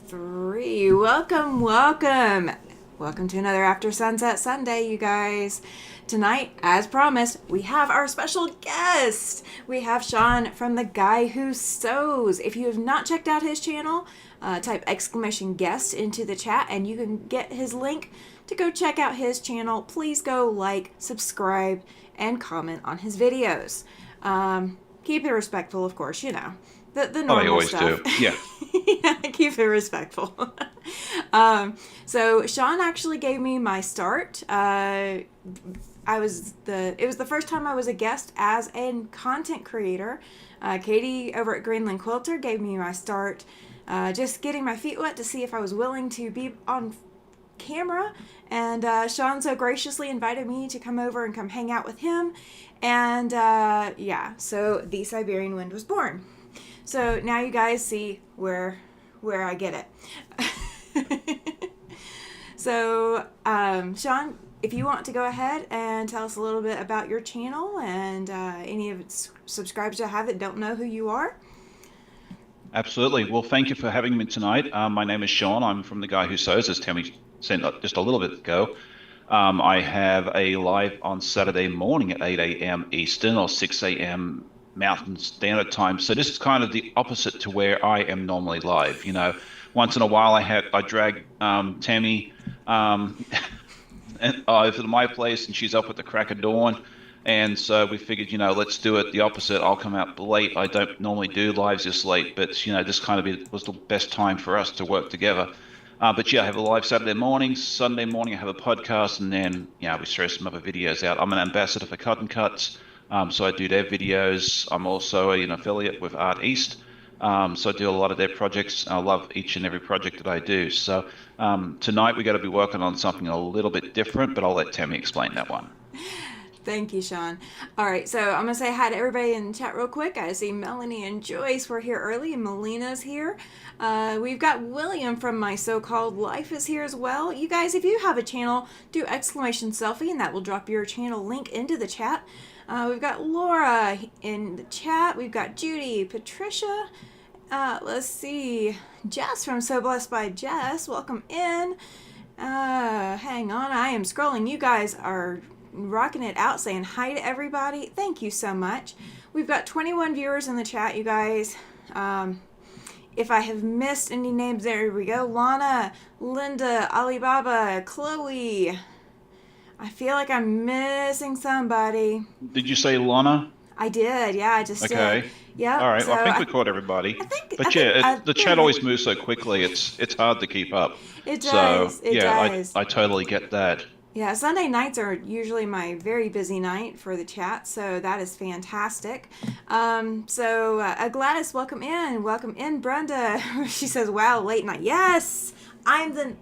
3. Welcome to another After Sunset Sunday, you guys. Tonight, as promised, we have our special guest. We have Sean from The Guy Who Sews. If you have not checked out his channel, type !guest into the chat and you can get his link to go check out his channel. Please go like, subscribe, and comment on his videos. Keep it respectful, of course, you know. The normal Oh, they always stuff. do. Yeah. Yeah, keep it respectful. So Sean actually gave me my start. It was the first time I was a guest as a content creator. Katie over at Greenland Quilter gave me my start, just getting my feet wet to see if I was willing to be on camera. And Sean so graciously invited me to come over and come hang out with him. And so the Siberian Wind was born. So now you guys see where I get it. So, Sean, if you want to go ahead and tell us a little bit about your channel and any of its subscribers that have it don't know who you are. Absolutely. Well, thank you for having me tonight. My name is Sean. I'm from The Guy Who Sews, as Tammy said just a little bit ago. I have a live on Saturday morning at 8 a.m. Eastern or 6 a.m. Mountain Standard Time. So this is kind of the opposite to where I am normally live. You know, once in a while I drag Tammy over to my place and she's up at the crack of dawn. And so we figured, let's do it the opposite. I'll come out late. I don't normally do lives this late, but, this kind of was the best time for us to work together. But yeah, I have a live Saturday morning. Sunday morning, I have a podcast, and then, we throw some other videos out. I'm an ambassador for Cotton Cuts, so I do their videos. I'm also an affiliate with Art East, so I do a lot of their projects. I love each and every project that I do. So tonight, we got to be working on something a little bit different, but I'll let Tammy explain that one. Thank you, Sean. All right, so I'm going to say hi to everybody in the chat real quick. I see Melanie and Joyce were here early, and Melina's here. We've got William from My So-Called Life is here as well. You guys, if you have a channel, do ! Selfie, and that will drop your channel link into the chat. We've got Laura in the chat. We've got Judy, Patricia. Let's see. Jess from So Blessed by Jess. Welcome in. Hang on. I am scrolling. You guys are rocking it out, saying hi to everybody. Thank you so much. We've got 21 viewers in the chat, you guys. If I have missed any names, there we go. Lana, Linda, Alibaba, Chloe. I feel like I'm missing somebody. Did you say Lana? I did, yeah, I just okay. did. Yeah. All right. So well, I think we caught everybody. The chat always moves so quickly. It's hard to keep up. It does. So does. I totally get that. Yeah, Sunday nights are usually my very busy night for the chat, so that is fantastic. Gladys, welcome in, Brenda. She says, "Wow, late night." Yes, I'm the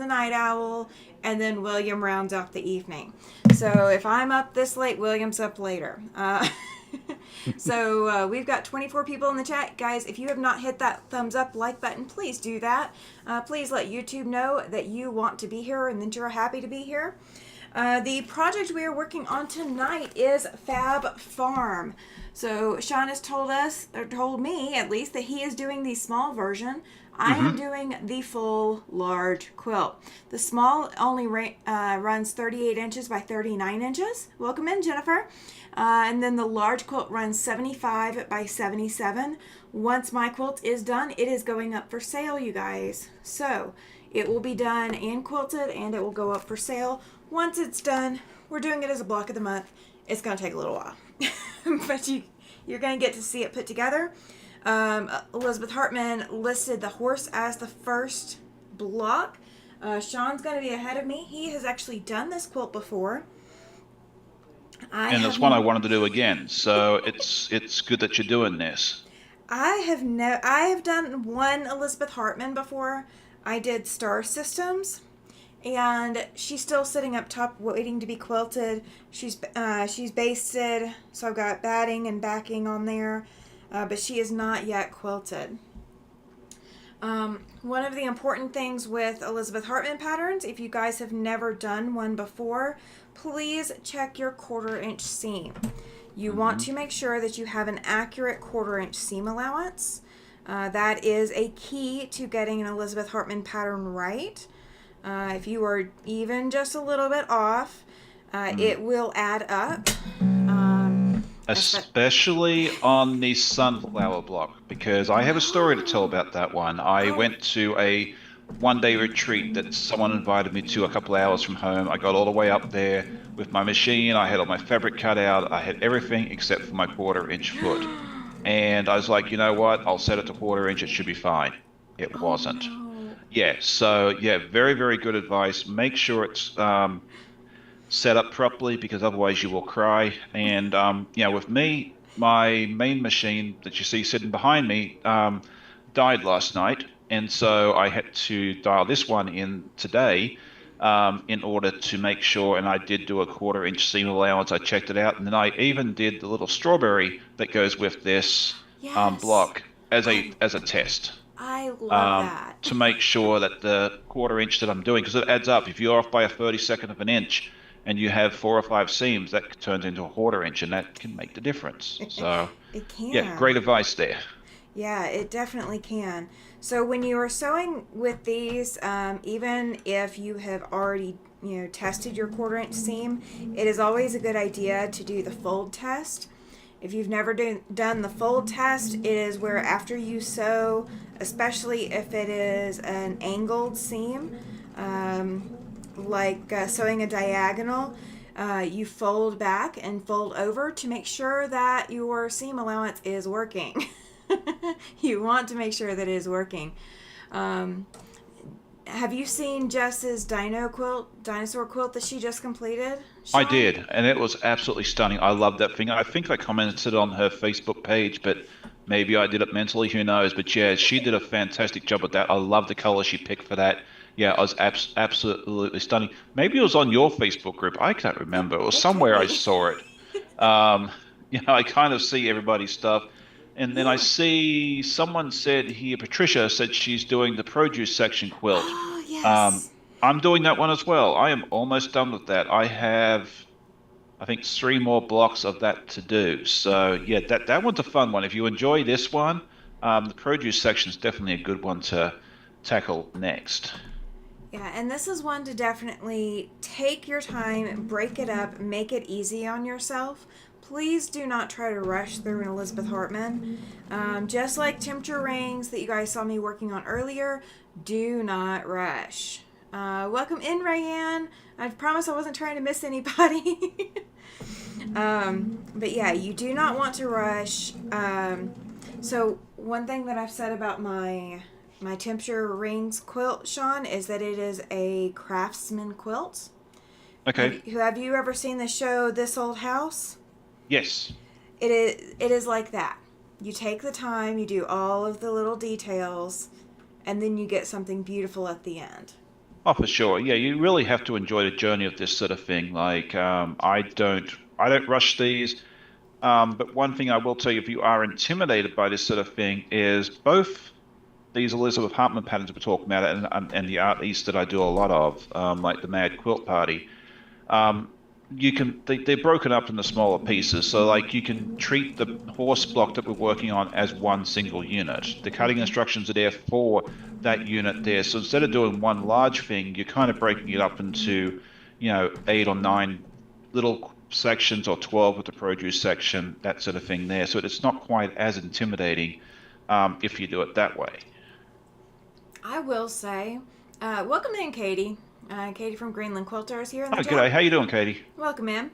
night owl, and then William rounds off the evening. So if I'm up this late, William's up later. So we've got 24 people in the chat. Guys, if you have not hit that thumbs up like button, please do that. Please let YouTube know that you want to be here and that you're happy to be here. The project we are working on tonight is Fab Farm. So Sean has told me at least, that he is doing the small version. I am doing the full large quilt. The small only runs 38 inches by 39 inches. Welcome in, Jennifer. And then the large quilt runs 75 by 77. Once my quilt is done, it is going up for sale, you guys. So it will be done and quilted, and it will go up for sale. Once it's done, we're doing it as a block of the month. It's going to take a little while. But you're going to get to see it put together. Elizabeth Hartman listed the horse as the first block. Sean's going to be ahead of me. He has actually done this quilt before. And it's one I wanted to do again. So it's good that you're doing this. I have done one Elizabeth Hartman before. I did Star Systems, and she's still sitting up top waiting to be quilted. She's basted, so I've got batting and backing on there, but she is not yet quilted. One of the important things with Elizabeth Hartman patterns, if you guys have never done one before, please check your 1/4 inch seam. You want to make sure that you have an accurate 1/4 inch seam allowance. That is a key to getting an Elizabeth Hartman pattern right. If you are even just a little bit off, it will add up. Especially on the sunflower block, because I have a story to tell about that one. I Oh, went to a 1 day retreat that someone invited me to a couple of hours from home. I got all the way up there with my machine. I had all my fabric cut out. I had everything except for my 1/4 inch foot. And I was like, you know what? I'll set it to 1/4 inch. It should be fine. It oh wasn't. no. Yeah. So yeah, very, very good advice. Make sure it's set up properly because otherwise you will cry. And with me, my main machine that you see sitting behind me died last night, and so I had to dial this one in today in order to make sure. And I did do a 1/4 inch seam allowance. I checked it out, and then I even did the little strawberry that goes with this Yes. block as I a test I love that. to make sure that the 1/4 inch that I'm doing, because it adds up. If you're off by a 32nd of an inch and you have 4 or 5 seams, that turns into a 1/4 inch, and that can make the difference. So, It yeah, great can. advice there. Yeah, it definitely can. So when you are sewing with these, even if you have already tested your 1/4 inch seam, it is always a good idea to do the fold test. If you've never done the fold test, it is where after you sew, especially if it is an angled seam, like sewing a diagonal, you fold back and fold over to make sure that your seam allowance is working. You want to make sure that it is working. Um, have you seen Jess's dinosaur quilt that she just completed, I Sean? did, and it was absolutely stunning. I love that thing. I think I commented on her Facebook page, but maybe I did it mentally. Who knows? But yeah, she did a fantastic job with that. I love the color she picked for that. Yeah, I was absolutely stunning. Maybe it was on your Facebook group. I can't It, remember. It was it could somewhere I be. saw it. Um, I kind of see everybody's stuff. And then I Yeah. see someone said here, Patricia said she's doing the produce section quilt. Oh, Um, yes. I'm doing that one as well. I am almost done with that. I have, I think, 3 more blocks of that to do. So yeah, that one's a fun one. If you enjoy this one, the produce section is definitely a good one to tackle next. Yeah, and this is one to definitely take your time, break it up, make it easy on yourself. Please do not try to rush through an Elizabeth Hartman. Just like temperature rings that you guys saw me working on earlier, do not rush. Welcome in, Rayanne. I promise I wasn't trying to miss anybody. But yeah, you do not want to rush. So one thing that I've said about my temperature rings quilt, Sean, is that it is a craftsman quilt. Okay. Have you ever seen the show This Old House? Yes. It is like that. You take the time, you do all of the little details, and then you get something beautiful at the end. Oh, for sure. Yeah, you really have to enjoy the journey of this sort of thing. Like, I don't rush these. But one thing I will tell you, if you are intimidated by this sort of thing, is both these Elizabeth Hartman patterns we're talking about, and the Art East that I do a lot of, like the Mad Quilt Party. Um, they're broken up into smaller pieces, so like you can treat the horse block that we're working on as one single unit. The cutting Mm-hmm. instructions are there for that unit there. So instead of doing one large thing, you're kind of breaking it up into, 8 or 9 little sections, or 12 with the produce section, that sort of thing there. So it's not quite as intimidating if you do it that way. I will say, welcome in, Katie. Katie from Greenland Quilters here in the Oh, chat. g'day. How you doing, Katie? Welcome in.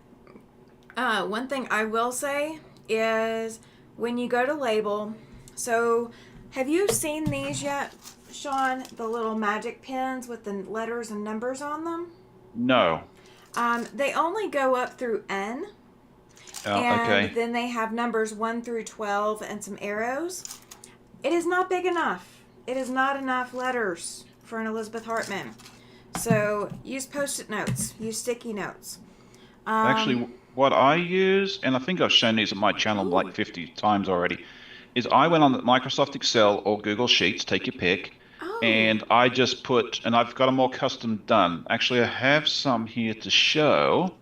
One thing I will say is when you go to label, so have you seen these yet, Sean? The little magic pens with the letters and numbers on them? No. They only go up through N, Oh, and okay. then they have numbers 1 through 12 and some arrows. It is not big enough. It is not enough letters for an Elizabeth Hartman. So use post-it notes, use sticky notes. Um, Actually, what I use, and I think I've shown these on my channel like ooh, 50 times already, is I went on Microsoft Excel or Google Sheets, take your pick, oh, and I just put, and I've got them all custom done. Actually, I have some here to show.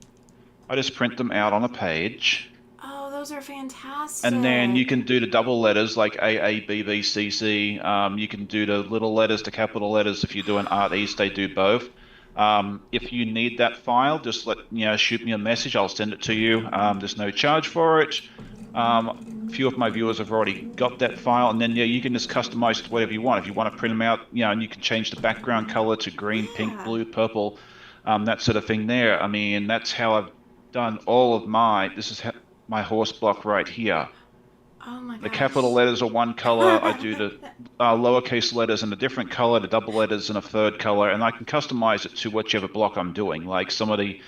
I just print them out on a page. oh, those are fantastic. And then you can do the double letters like A, B, B, C, C. You can do the little letters, the capital letters. If you're doing Art East, they do both. If you need that file, just shoot me a message. I'll send it to you. There's no charge for it. A few of my viewers have already got that file, and then you can just customize it to whatever you want. If you want to print them out, and you can change the background color to green, pink, blue, purple, that sort of thing there. I mean, that's how I've done all of this is my horse block right here. Oh my gosh. The capital letters are one color. I do the lowercase letters in a different color, the double letters in a third color, and I can customize it to whichever block I'm doing. Like somebody,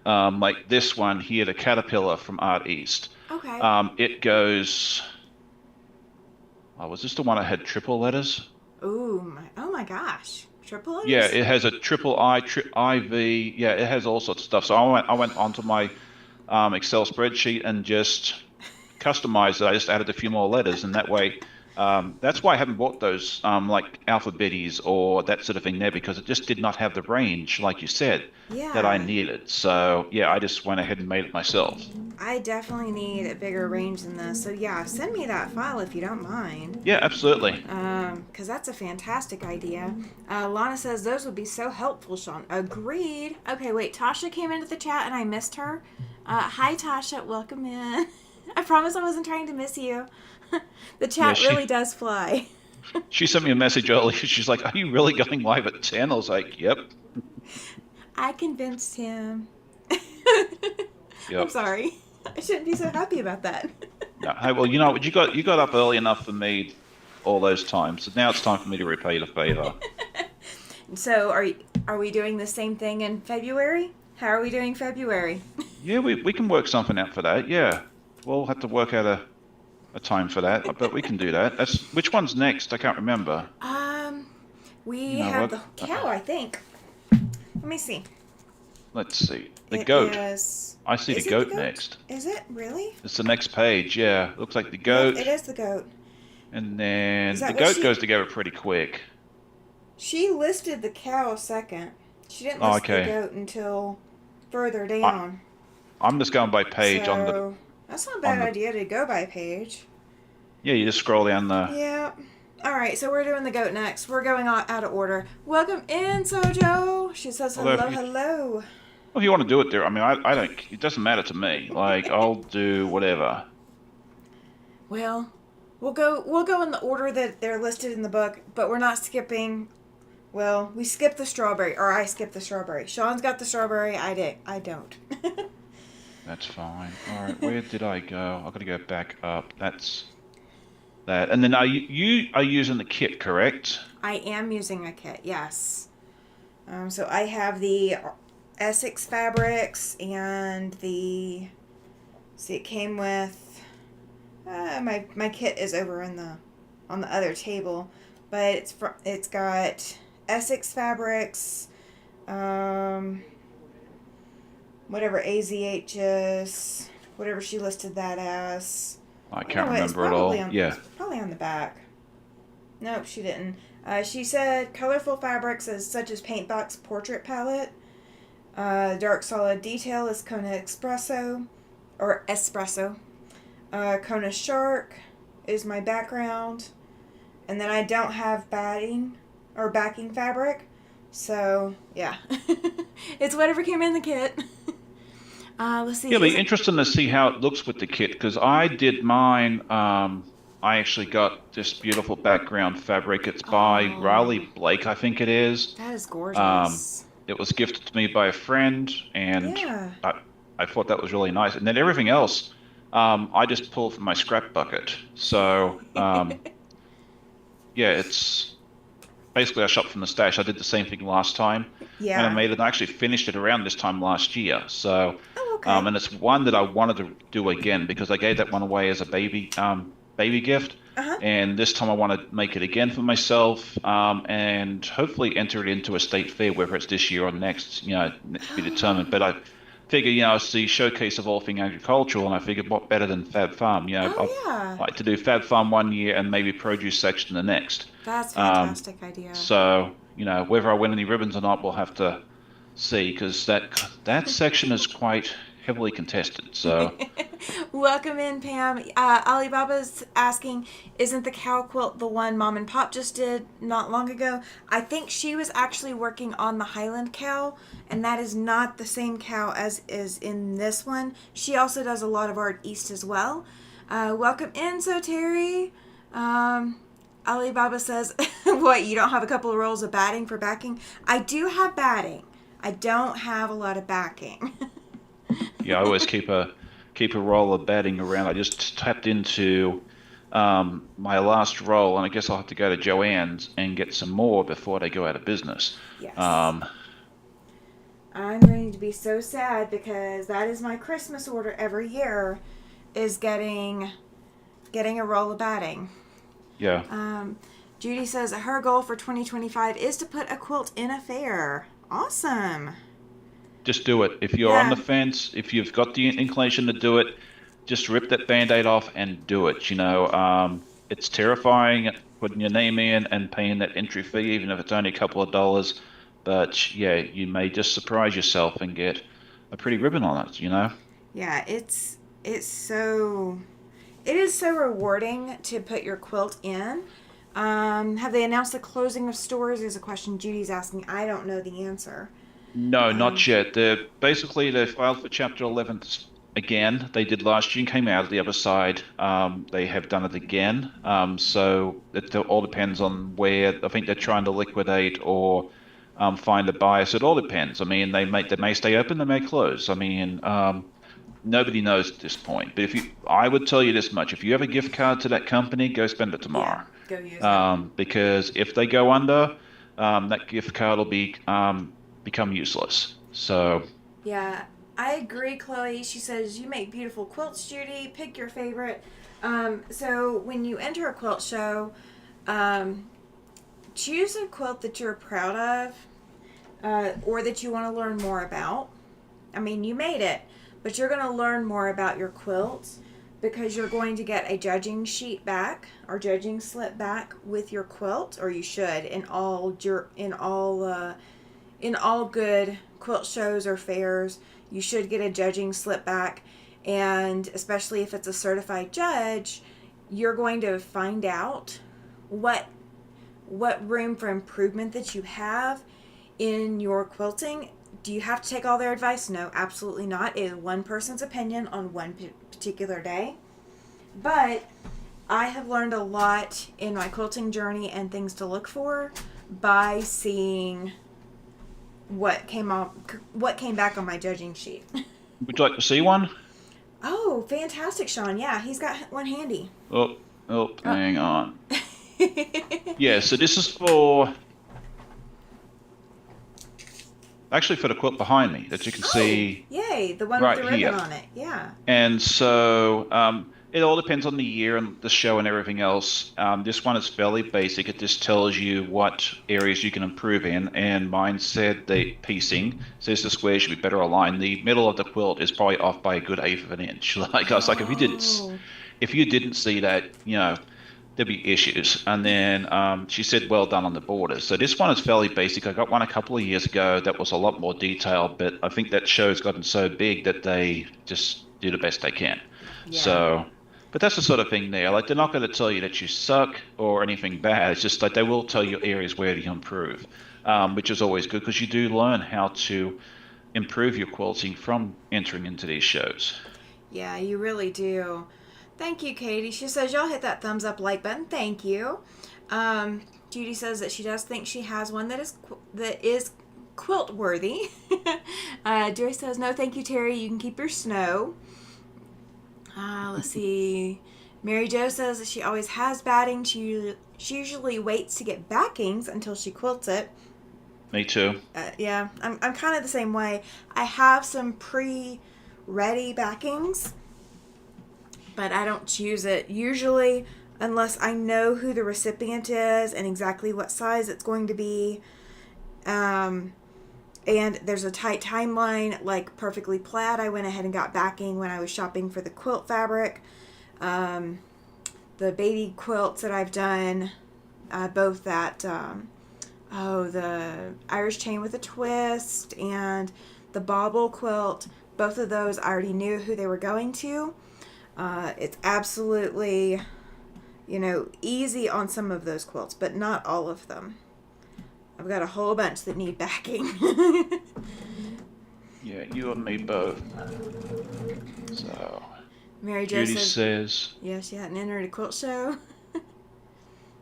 like this one here, the caterpillar from Art East. Okay. It goes. Oh, was this the one that had triple letters? Oh my gosh. Triple letters? Yeah, it has a triple IV. Yeah, it has all sorts of stuff. So I went onto my Excel spreadsheet and just customized it. I just added a few more letters, and that way, that's why I haven't bought those like alphabetties or that sort of thing there, because it just did not have the range, like you said, that I needed. So yeah, I just went ahead and made it myself. I definitely need a bigger range than this. So yeah, send me that file if you don't mind. Yeah, absolutely. Because that's a fantastic idea. Lana says those would be so helpful, Sean. Agreed. Okay, wait. Tasha came into the chat and I missed her. Hi, Tasha. Welcome in. I promise I wasn't trying to miss you. The chat really does fly. She sent me a message earlier. She's like, "Are you really going live at 10?" I was like, "Yep." I convinced him. Yep. I'm sorry. I shouldn't be so happy about that. No, hey, well, you know what? You got up early enough for me all those times. So now it's time for me to repay the favor. So are we doing the same thing in February? How are we doing February? Yeah, we can work something out for that. Yeah, we'll have to work out a time for that, but we can do that. Which one's next? I can't remember. We have the cow, I think. Let me see. Let's see. The goat. I see the goat the goat next. Is it really? It's the next page. Yeah, looks like the goat. Yep, it is the goat. And then the goat goes together pretty quick. She listed the cow second. She didn't list the goat until further down. I'm just going by page on the. That's not a bad idea to go by page. Yeah, you just scroll down the. Yeah. All right, so we're doing the goat next. We're going out of order. Welcome in, Sojo. She says hello. Well, if you want to do it there, I mean, I don't. It doesn't matter to me. Like, I'll do whatever. Well, we'll go in the order that they're listed in the book, but we're not skipping. Well, we skipped the strawberry, or I skipped the strawberry. Sean's got the strawberry. I don't. That's fine. All right, where did I go? I've got to go back up. That's that. And then you are using the kit, correct? I am using a kit, yes. So I have the Essex fabrics and the. See, it came with. My kit is over on the other table, but it's got Essex fabrics. Whatever AZH is, whatever she listed that as. I can't remember it all. Probably on the back. Nope, she didn't. She said colorful fabrics such as Paintbox Portrait Palette. Dark solid detail is Kona Espresso. Kona Shark is my background. And then I don't have backing fabric. So, yeah. It's whatever came in the kit. Let's see. It'll be interesting to see how it looks with the kit, because I did mine. I actually got this beautiful background fabric. It's by Riley Blake, I think it is. That is gorgeous. It was gifted to me by a friend, and I thought that was really nice. And then everything else, I just pulled from my scrap bucket. So, yeah, it's basically I shopped from the stash. I did the same thing last time. Yeah. And I made it. I actually finished it around this time last year. So, and it's one that I wanted to do again because I gave that one away as a baby gift. And this time I want to make it again for myself, and hopefully enter it into a state fair, whether it's this year or next, to be determined. But I figure, it's the showcase of all things agricultural, and I figured what better than Fab Farm? I'd like to do Fab Farm one year and maybe produce section the next. That's a fantastic idea. So, whether I win any ribbons or not, we'll have to see, because that section is quite heavily contested. So Welcome in, Pam. Alibaba's asking, isn't the cow quilt the one Mom and Pop just did not long ago? I think she was actually working on the Highland cow, and that is not the same cow as is in this one. She also does a lot of art east as well. Welcome in, so Terry. Alibaba says, what, you don't have a couple of rolls of batting for backing? I do have batting. I don't have a lot of backing. yeah, I always keep a roll of batting around. I just tapped into my last roll, and I guess I'll have to go to Joanne's and get some more before they go out of business. Yes. Um, I'm going to be so sad because that is my Christmas order every year, is getting a roll of batting. yeah. Judy says her goal for 2025 is to put a quilt in a fair. Awesome. Just do it. If you're on the fence, if you've got the inclination to do it, just rip that Band-Aid off and do it. It's terrifying putting your name in and paying that entry fee, even if it's only a couple of dollars. But yeah, you may just surprise yourself and get a pretty ribbon on it, Yeah, it is so rewarding to put your quilt in. Have they announced the closing of stores? Is a question Judy's asking. I don't know the answer. No, not yet. They filed for Chapter 11 again. They did last year and came out of the other side. They have done it again. So it all depends on where. I think they're trying to liquidate or find a buyer. So it all depends. I mean, they may stay open, they may close. I mean, nobody knows at this point. But I would tell you this much: if you have a gift card to that company, go spend it tomorrow. Yeah, go use it. Because if they go under, that gift card will become useless. So yeah, I agree, Chloe. She says you make beautiful quilts, Judy. Pick your favorite. So when you enter a quilt show, choose a quilt that you're proud of, or that you want to learn more about. I mean, you made it, but you're going to learn more about your quilt because you're going to get a judging sheet back or judging slip back with your quilt, or you should in all good quilt shows or fairs. You should get a judging slip back, and especially if it's a certified judge, you're going to find out what room for improvement that you have in your quilting. Do you have to take all their advice? No, absolutely not. It is one person's opinion on one particular day. But I have learned a lot in my quilting journey and things to look for by seeing what came back on my judging sheet. would you like to see one? Oh, fantastic, Sean. Yeah, he's got one handy. Oh, hang on. Yeah, so this is for the quilt behind me that you can see. Yay, the one right with the ribbon here. on it. Yeah. And so it all depends on the year and the show and everything else. This one is fairly basic. It just tells you what areas you can improve in. And mine said the piecing says the square should be better aligned. The middle of the quilt is probably off by a good eighth of an inch. Like I was like, if you didn't see that, there'd be issues. And then she said, well done on the borders. So this one is fairly basic. I got one a couple of years ago that was a lot more detailed, but I think that show's gotten so big that they just do the best they can. Yeah. So, but that's the sort of thing there. Like, they're not going to tell you that you suck or anything bad. It's just like they will tell you areas where to improve, which is always good because you do learn how to improve your quilting from entering into these shows. Yeah, you really do. Thank you, Katie. She says, y'all hit that thumbs up like button. Thank you. Judy says that she does think she has one that is quilt worthy. Joy says, no, thank you, Terry. You can keep your snow. Let's see. Mary Jo says that she always has batting. She usually waits to get backings until she quilts it. Me too. Yeah, I'm kind of the same way. I have some pre-ready backings, but I don't choose it usually unless I know who the recipient is and exactly what size it's going to be. And there's a tight timeline, like Perfectly Plaid. I went ahead and got backing when I was shopping for the quilt fabric. The baby quilts that I've done, both that, the Irish chain with a twist and the bauble quilt, both of those I already knew who they were going to. It's absolutely, easy on some of those quilts, but not all of them. I've got a whole bunch that need backing. Yeah, you and me both. So, Mary Jo Judy says... yeah, she hadn't entered a quilt show.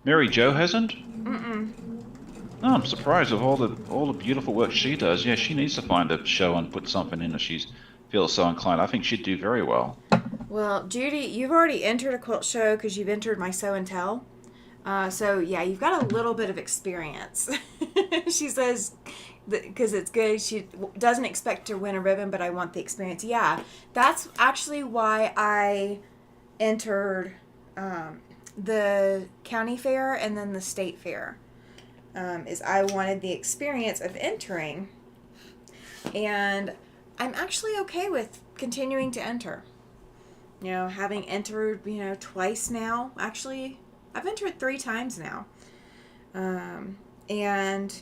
Mary Jo hasn't? Mm-mm. No, I'm surprised of all the beautiful work she does. Yeah, she needs to find a show and put something in if she feels so inclined. I think she'd do very well. Well, Judy, you've already entered a quilt show because you've entered my show and tell. So, yeah, you've got a little bit of experience. She says, because it's good, she doesn't expect to win a ribbon, but I want the experience. Yeah, that's actually why I entered the county fair and then the state fair. Is I wanted the experience of entering. And I'm actually okay with continuing to enter. Having entered, twice now. Actually, I've entered 3 times now. And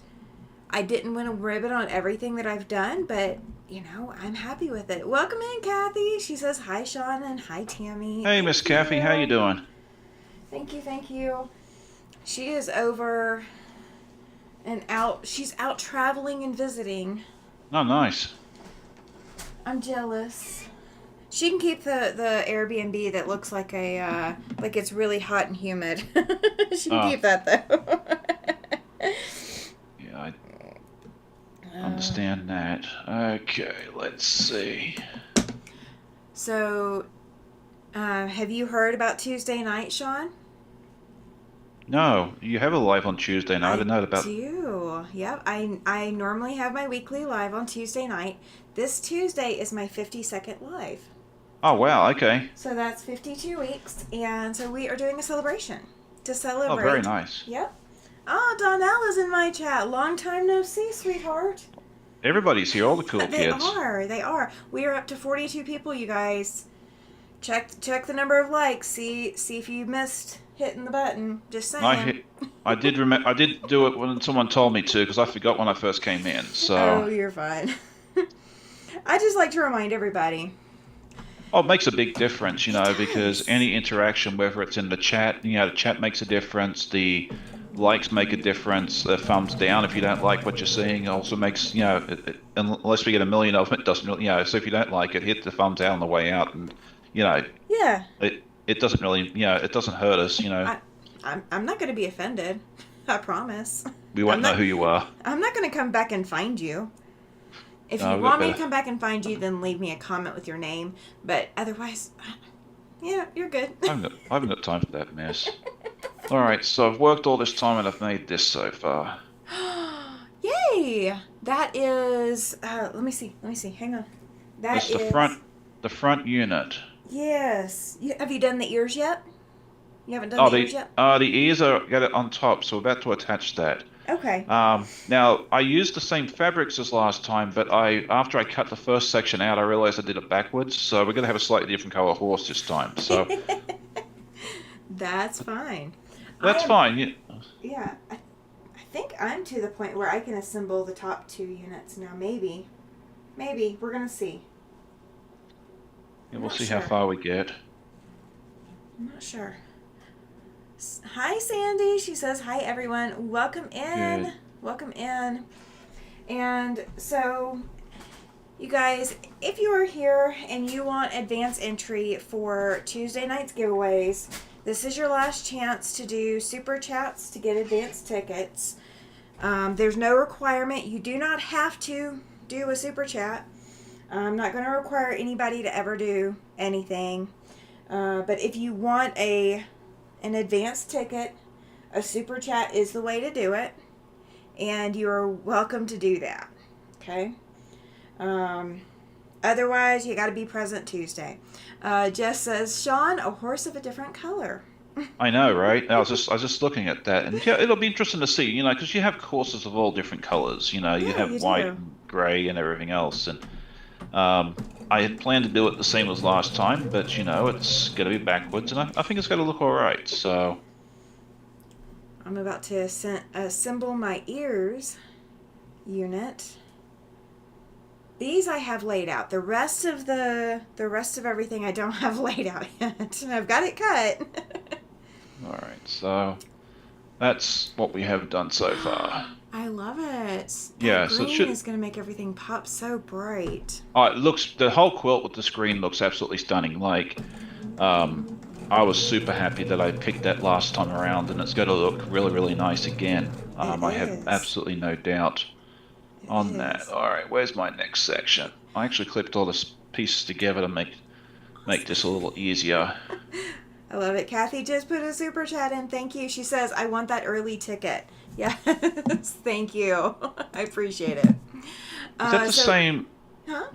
I didn't win a ribbon on everything that I've done, but, I'm happy with it. Welcome in, Kathy. She says, hi, Sean, and hi, Tammy. Hey, Miss Kathy, how you doing? Thank you. She is over and out. She's out traveling and visiting. Oh, nice. I'm jealous. She can keep the Airbnb that looks like like it's really hot and humid. She can keep that though. Yeah, I understand that. Okay, let's see. So, have you heard about Tuesday night, Sean? No, you have a live on Tuesday night. I didn't know about. I do. Yep. I normally have my weekly live on Tuesday night. This Tuesday is my 52nd live. Oh, wow, okay. So that's 52 weeks, and so we are doing a celebration to celebrate. Oh, very nice. Yep. Oh, Donnell is in my chat. Long time no see, sweetheart. Everybody's here, all the cool kids. They are. We are up to 42 people, you guys. Check the number of likes. See if you missed hitting the button. Just saying. I did do it when someone told me to, because I forgot when I first came in. So. Oh, you're fine. I just like to remind everybody. Oh, it makes a big difference, because any interaction, whether it's in the chat, the chat makes a difference. The likes make a difference. The thumbs down if you don't like what you're seeing also makes, unless we get 1 million of them, it doesn't really, so if you don't like it, hit the thumbs down on the way out, and, Yeah. it doesn't really, it doesn't hurt us, I'm not going to be offended. I promise. We won't know who you are. I'm not going to come back and find you. If you want me to come back and find you, then leave me a comment with your name. But otherwise, yeah, you're good. I haven't got time for that mess. All right, so I've worked all this time and I've made this so far. Yay! That is. Let me see. Hang on. That's the front unit. Yes. Have you done the ears yet? You haven't done the ears yet? The ears are got it on top, so we're about to attach that. Okay. Now, I used the same fabrics as last time, but after I cut the first section out, I realized I did it backwards, so we're going to have a slightly different color horse this time. So That's fine. That's fine. Yeah. I think I'm to the point where I can assemble the top 2 units now. Maybe. We're going to see. Yeah, we'll see how far we get. I'm not sure. Hi, Sandy. She says, hi, everyone. Welcome in. Good. Welcome in. And so, you guys, if you are here and you want advance entry for Tuesday night's giveaways, this is your last chance to do super chats to get advance tickets. There's no requirement. You do not have to do a super chat. I'm not going to require anybody to ever do anything. But if you want an advance ticket, a super chat is the way to do it, and you're welcome to do that. Okay. Otherwise, you got to be present Tuesday. Jess says, Sean, a horse of a different color. I know, right? I was just looking at that, and yeah, it'll be interesting to see, because you have horses of all different colors. You have white, and gray, and everything else, and I had planned to do it the same as last time, but it's going to be backwards, and I think it's going to look all right. So I'm about to assemble my ears unit. These I have laid out. The rest of everything I don't have laid out yet. I've got it cut. All right, so that's what we have done so far. I love it. That Yeah, so it green should. is going to make everything pop so bright. Oh, it looks the whole quilt with the screen looks absolutely stunning. Like, I was super happy that I picked that last time around, and it's going to look really, really nice again. It I have is. absolutely no doubt It on that. is. All right, where's my next section? I actually clipped all the pieces together to make this a little easier. I love it. Kathy just put a super chat in. Thank you. She says, I want that early ticket. Yes. Thank you. I appreciate it. Is that the So, same? huh?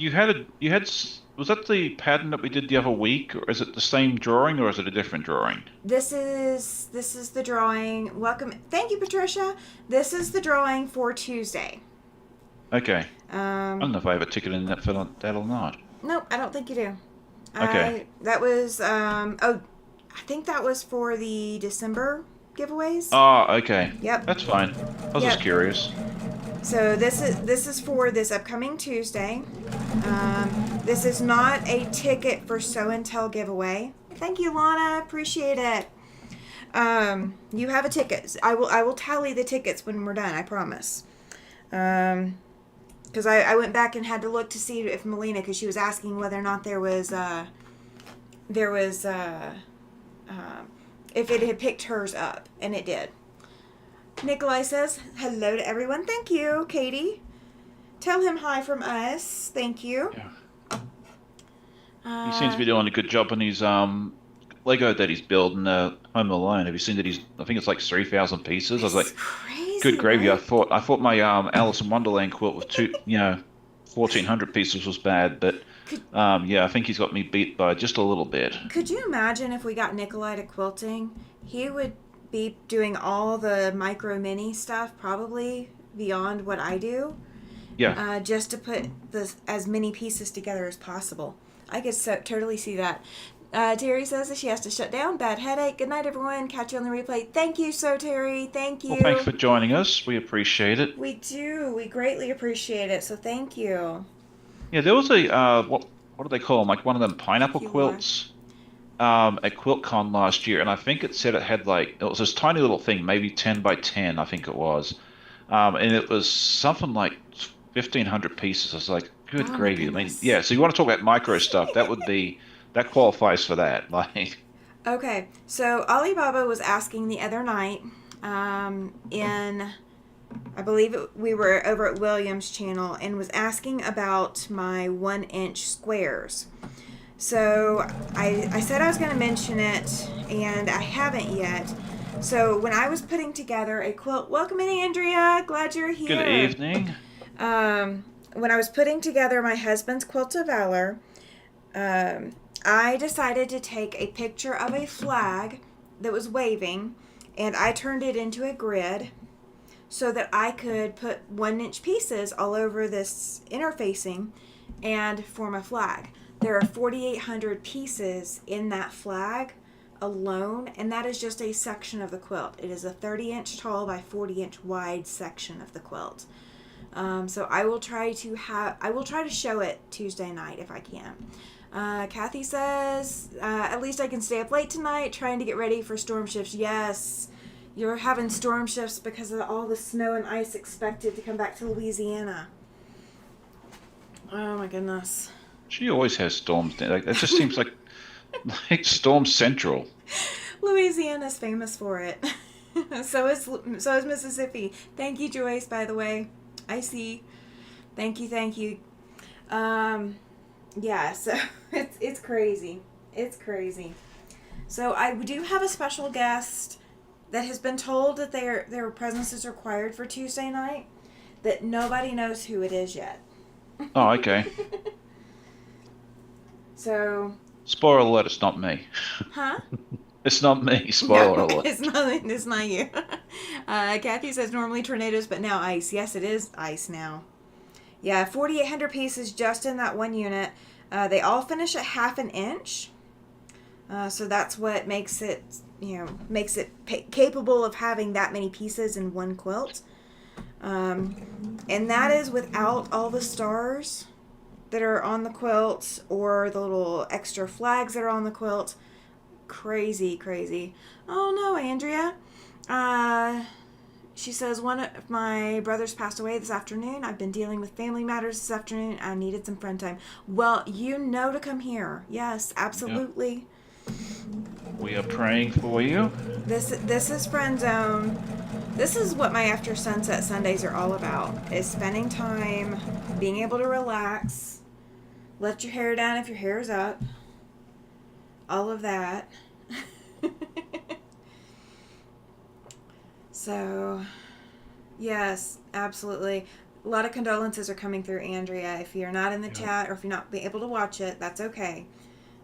Was that the pattern that we did the other week, or is it the same drawing, or is it a different drawing? This is the drawing. Welcome. Thank you, Patricia. This is the drawing for Tuesday. Okay. I don't Um, know if I have a ticket in that for that or not. nope, I don't think you do. Okay. That was I think that was for the December giveaways. Oh, okay. Yep. That's fine. I was just Yep. curious. So this is for this upcoming Tuesday. This is not a ticket for Show and Tell giveaway. Thank you, Lana. Appreciate it. You have a ticket. I will tally the tickets when we're done. I promise. Because I went back and had to look to see if Melina, because she was asking whether or not there was if it had picked hers up, and it did. Nikolai says hello to everyone. Thank you, Katie. Tell him hi from us. Thank you. Yeah. He seems to Uh, be doing a good job on his Lego that he's building Home Alone. Have you seen that he's I think it's like 3,000 pieces. I was it's like, good crazy, gravy. right? I thought my Alice in Wonderland quilt with 1,400 pieces was bad, but Could yeah, I think he's got me beat by just a little bit. could you imagine if we got Nikolai to quilting? He would be doing all the micro mini stuff, probably beyond what I do, Yeah. just to put as many pieces together as possible. I could totally see that. Terry says that she has to shut down. Bad headache. Good night, everyone. Catch you on the replay. Thank you, Terry. Thank Well, thanks you. for joining us. We appreciate it. We do. We greatly appreciate it. So thank you. Yeah, there was a what do they call them? Like one of them pineapple If you are. quilts at QuiltCon last year, and I think it said it had like it was this tiny little thing, maybe 10 by 10, I think it was, and it was something like 1,500 pieces. I was like, good Oh my gravy. I mean, goodness. yeah. So you want to talk about micro stuff? That qualifies for that. Like, Okay, so Alibaba was asking the other night, I believe we were over at Williams' channel, and was asking about my 1-inch squares. So I said I was going to mention it, and I haven't yet. So when I was putting together a quilt, welcome in, Andrea. Glad you're good here. evening. When I was putting together my husband's quilt of valor, I decided to take a picture of a flag that was waving, and I turned it into a grid so that I could put 1-inch pieces all over this interfacing and form a flag. There are 4,800 pieces in that flag alone, and that is just a section of the quilt. It is a 30-inch tall by 40-inch wide section of the quilt. So I will try to show it Tuesday night if I can. Kathy says, at least I can stay up late tonight trying to get ready for storm shifts. Yes, you're having storm shifts because of all the snow and ice expected to come back to Louisiana. Oh my goodness. She always has storms. Like it just seems like Storm Central. Louisiana's famous for it. So is Mississippi. Thank you, Joyce, by the way. I see. Thank you. Yeah, so it's crazy. It's crazy. So I do have a special guest that has been told that their presence is required for Tuesday night, that nobody knows who it is yet. Oh, okay. So, Spoiler alert, it's not me. huh? It's not me. Spoiler No, alert. it's not you. Kathy says normally tornadoes, but now ice. Yes, it is ice now. Yeah, 4,800 pieces just in that one unit. They all finish at 1/2 inch. So that's what makes it, capable of having that many pieces in one quilt. And that is without all the stars that are on the quilt or the little extra flags that are on the quilt. Crazy, crazy. Oh no, Andrea. She says, one of my brothers passed away this afternoon. I've been dealing with family matters this afternoon. I needed some friend time. Well, you know to come here. Yes, Yeah. absolutely. We are praying for you. This is friend zone. This is what my after sunset Sundays are all about. Is spending time, being able to relax, let your hair down if your hair is up. All of that. So, yes, absolutely. A lot of condolences are coming through, Andrea. If you're not in the Yeah. chat or if you're not able to watch it, that's okay.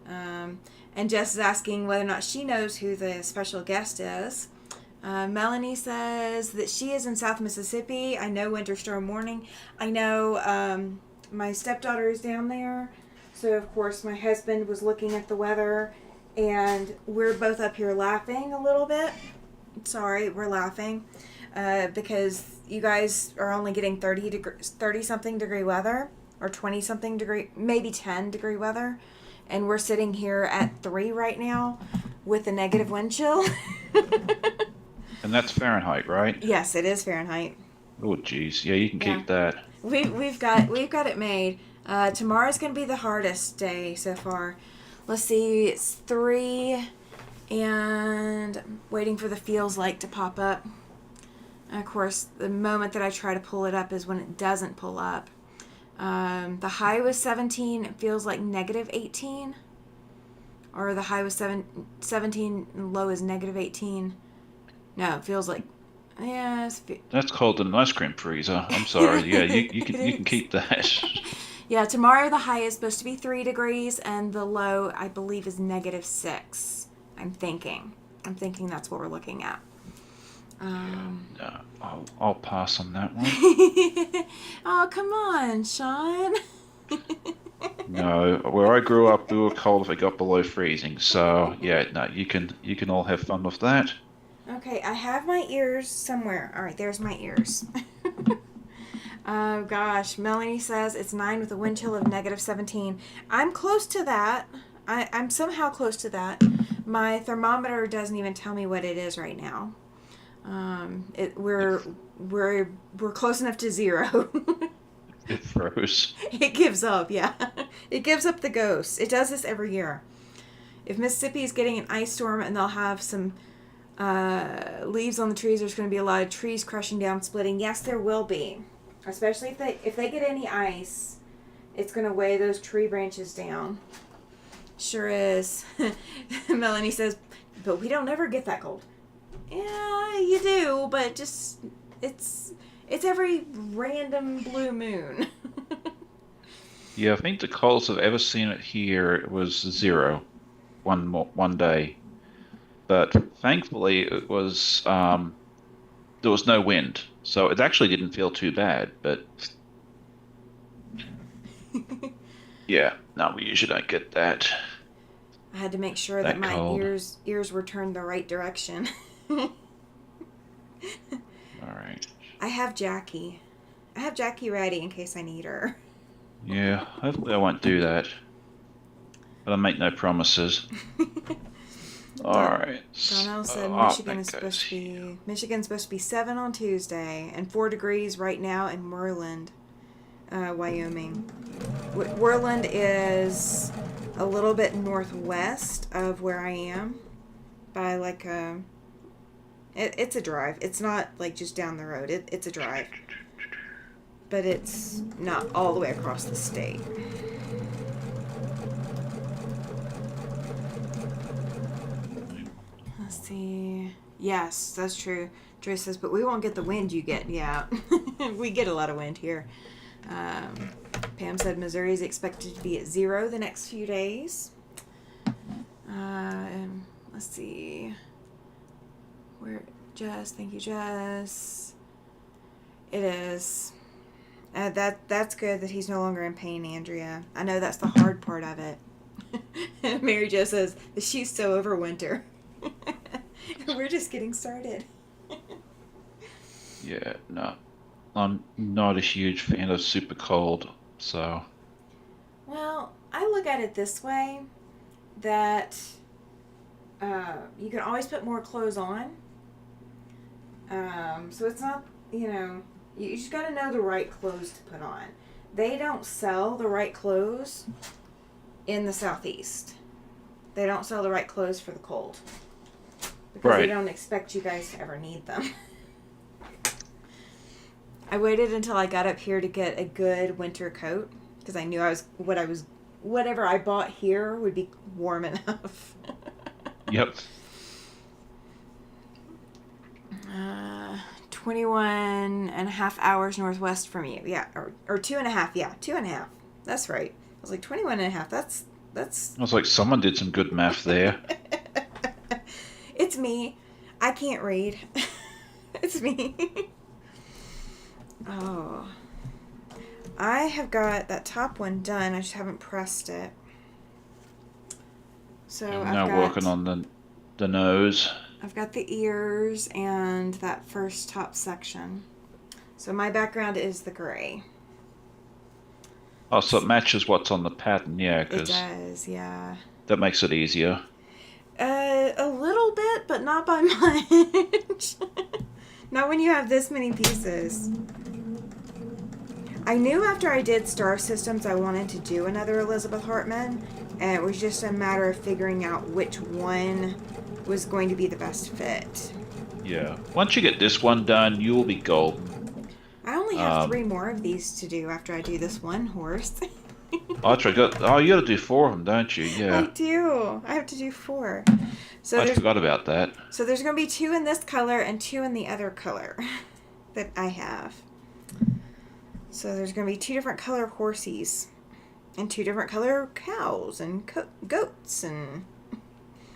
And Jess is asking whether or not she knows who the special guest is. Melanie says that she is in South Mississippi. I know Winter Storm Warning. I know my stepdaughter is down there. So, of course, my husband was looking at the weather, and we're both up here laughing a little bit. Sorry, we're laughing because you guys are only getting 30 something degree weather, or 20 something degree, maybe 10 degree weather, and we're sitting here at 3 right now with a negative wind chill. And that's Fahrenheit, right? Yes, it is Fahrenheit. Oh, geez. Yeah, you can Yeah. keep that. We've got it made. Tomorrow's gonna be the hardest day so far. Let's see, it's 3, and I'm waiting for the feels like to pop up. And of course, the moment that I try to pull it up is when it doesn't pull up. The high was 17. It feels like negative 18, or the high was 17 and low is negative 18. No, it feels like, yeah. That's called an ice cream freezer. I'm sorry. Yeah, you can keep that. Yeah, tomorrow the high is supposed to be 3 degrees and the low, I believe, is negative 6. I'm thinking that's what we're looking at. No, I'll pass on that one. Oh, come on, Sean. No, where I grew up, we were cold if it got below freezing. So yeah, no, you can all have fun with that. Okay, I have my ears somewhere. All right, there's my ears. Oh gosh, Melanie says it's 9 with a wind chill of negative 17. I'm close to that. I'm somehow close to that. My thermometer doesn't even tell me what it is right now. We're close enough to 0. It froze. It gives up, yeah. It gives up the ghost. It does this every year. If Mississippi is getting an ice storm and they'll have some leaves on the trees, there's going to be a lot of trees crushing down, splitting. Yes, there will be. Especially if they get any ice, it's going to weigh those tree branches down. Sure is. Melanie says, but we don't ever get that cold. Yeah, you do, but just it's every random blue moon. Yeah, I think the coldest I've ever seen it here was 0, one day. But thankfully, it was there was no wind, so it actually didn't feel too bad. But yeah, no, we usually don't get that. I had to make sure that my cold. ears were turned the right direction. All right. I have Jackie ready in case I need her. Yeah, hopefully I won't do that. But I make no promises. All right. Donnell said Michigan's supposed to be 7 on Tuesday and 4 degrees right now in Moreland, Wyoming. Moreland is a little bit northwest of where I am, by like it's a drive. It's not like just down the road. It's a drive, but it's not all the way across the state. Let's see. Yes, that's true. Drew says, but we won't get the wind you get. Yeah, we get a lot of wind here. Pam said Missouri is expected to be at 0 the next few days. Let's see. Where, Jess? Thank you, Jess. It is. That's good that he's no longer in pain, Andrea. I know that's the hard part of it. Mary Jo says that she's so over winter. We're just getting started. Yeah, no. I'm not a huge fan of super cold, so. Well, I look at it this way, that you can always put more clothes on. So it's not, you just got to know the right clothes to put on. They don't sell the right clothes in the Southeast. They don't sell the right clothes for the cold. Because they don't expect you guys to ever need them. I waited until I got up here to get a good winter coat because I knew whatever I bought here would be warm enough. Yep. 21 and a half hours northwest from you. Yeah, or 2.5. Yeah, 2.5. That's right. I was like 21 and a half. That's. I was like, someone did some good math there. It's me. I can't read. It's me. Oh. I have got that top one done. I just haven't pressed it. So I'm now working on the nose. I've got the ears and that first top section. So my background is the gray. Oh, so it matches what's on the pattern, yeah. It does, yeah. That makes it easier. A little bit, but not by much. Not when you have this many pieces. I knew after I did Star Systems I wanted to do another Elizabeth Hartman, and it was just a matter of figuring out which one was going to be the best fit. Yeah. Once you get this one done, you will be golden. I only have 3 more of these to do after I do this one horse. Oh, that's right. You got to do 4 of them, don't you? Yeah. I do. I have to do 4. So I forgot about that. So there's going to be 2 in this color and 2 in the other color that I have. So there's going to be 2 different color horsies and 2 different color cows and goats and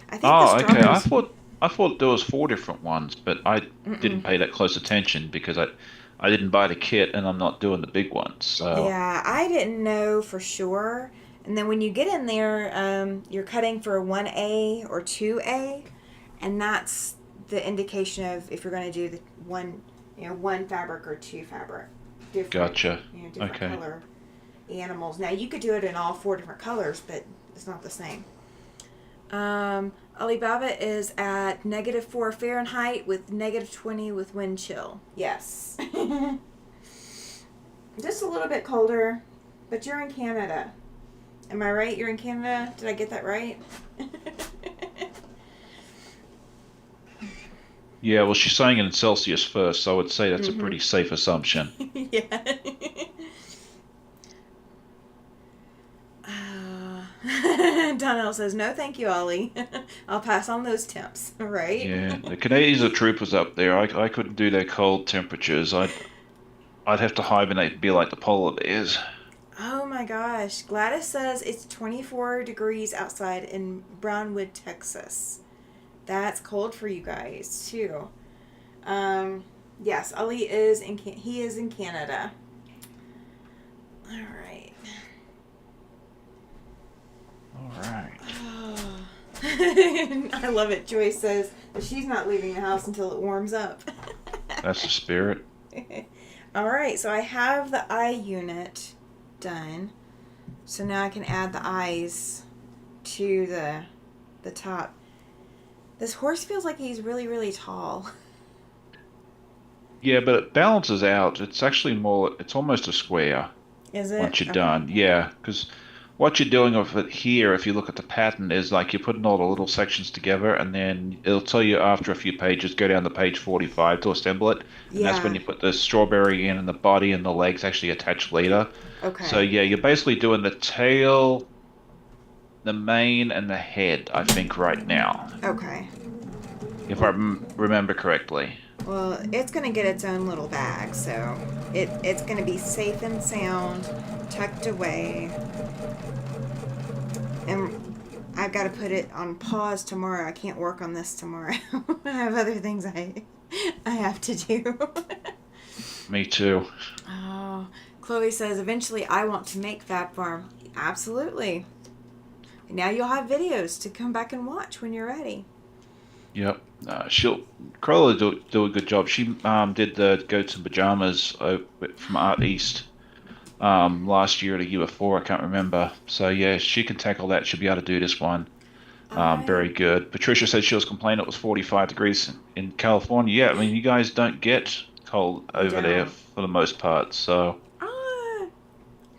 I think. Oh, okay. I thought there was 4 different ones, but I didn't pay that close attention because I didn't buy the kit and I'm not doing the big ones. So yeah, I didn't know for sure. And then when you get in there, you're cutting for 1A or 2A, and that's the indication of if you're going to do the one fabric or 2 fabric. Gotcha. Different color animals. Now you could do it in all 4 different colors, but it's not the same. Alibaba is at -4 Fahrenheit with -20 with wind chill. Yes. Just a little bit colder, but you're in Canada. Am I right? You're in Canada? Did I get that right? yeah, well, she's saying it in Celsius first, so I would say that's a pretty safe assumption. Yeah. Donnell says, no thank you, Ollie. I'll pass on those temps, right? Yeah, the Canadians are troopers up there. I couldn't do their cold temperatures. I'd have to hibernate and be like the polar bears. Oh my gosh. Gladys says it's 24 degrees outside in Brownwood, Texas. That's cold for you guys, too. Yes, Ollie is in Canada. All right. All right. Oh. I love it. Joyce says that she's not leaving the house until it warms up. That's the spirit. All right, so I have the eye unit done. So now I can add the eyes to the top. This horse feels like he's really, really tall. Yeah, but it balances out. It's actually it's almost a square. Is it? Once you're done. Yeah, because what you're doing with it here, if you look at the pattern, is like you're putting all the little sections together, and then it'll tell you after a few pages, go down to page 45 to assemble it. And that's when you put the strawberry in, and the body and the legs actually attach later. Okay. So yeah, you're basically doing the tail, the mane, and the head, I think, right now. Okay. If I remember correctly. Well, it's going to get its own little bag, so it's going to be safe and sound, tucked away. And I've got to put it on pause tomorrow. I can't work on this tomorrow. I have other things I have to do. Me too. Oh, Chloe says, eventually I want to make Fab Farm. Absolutely. Now you'll have videos to come back and watch when you're ready. Yep. Crowley do a good job. She did the Goats and Pajamas from Art East last year or the year before. I can't remember. So yeah, she can tackle that. She'll be able to do this one. I Very good. Patricia said she was complaining it was 45 degrees in California. Yeah, I mean, you guys don't get cold we over there don't. for the most part. So, Ah,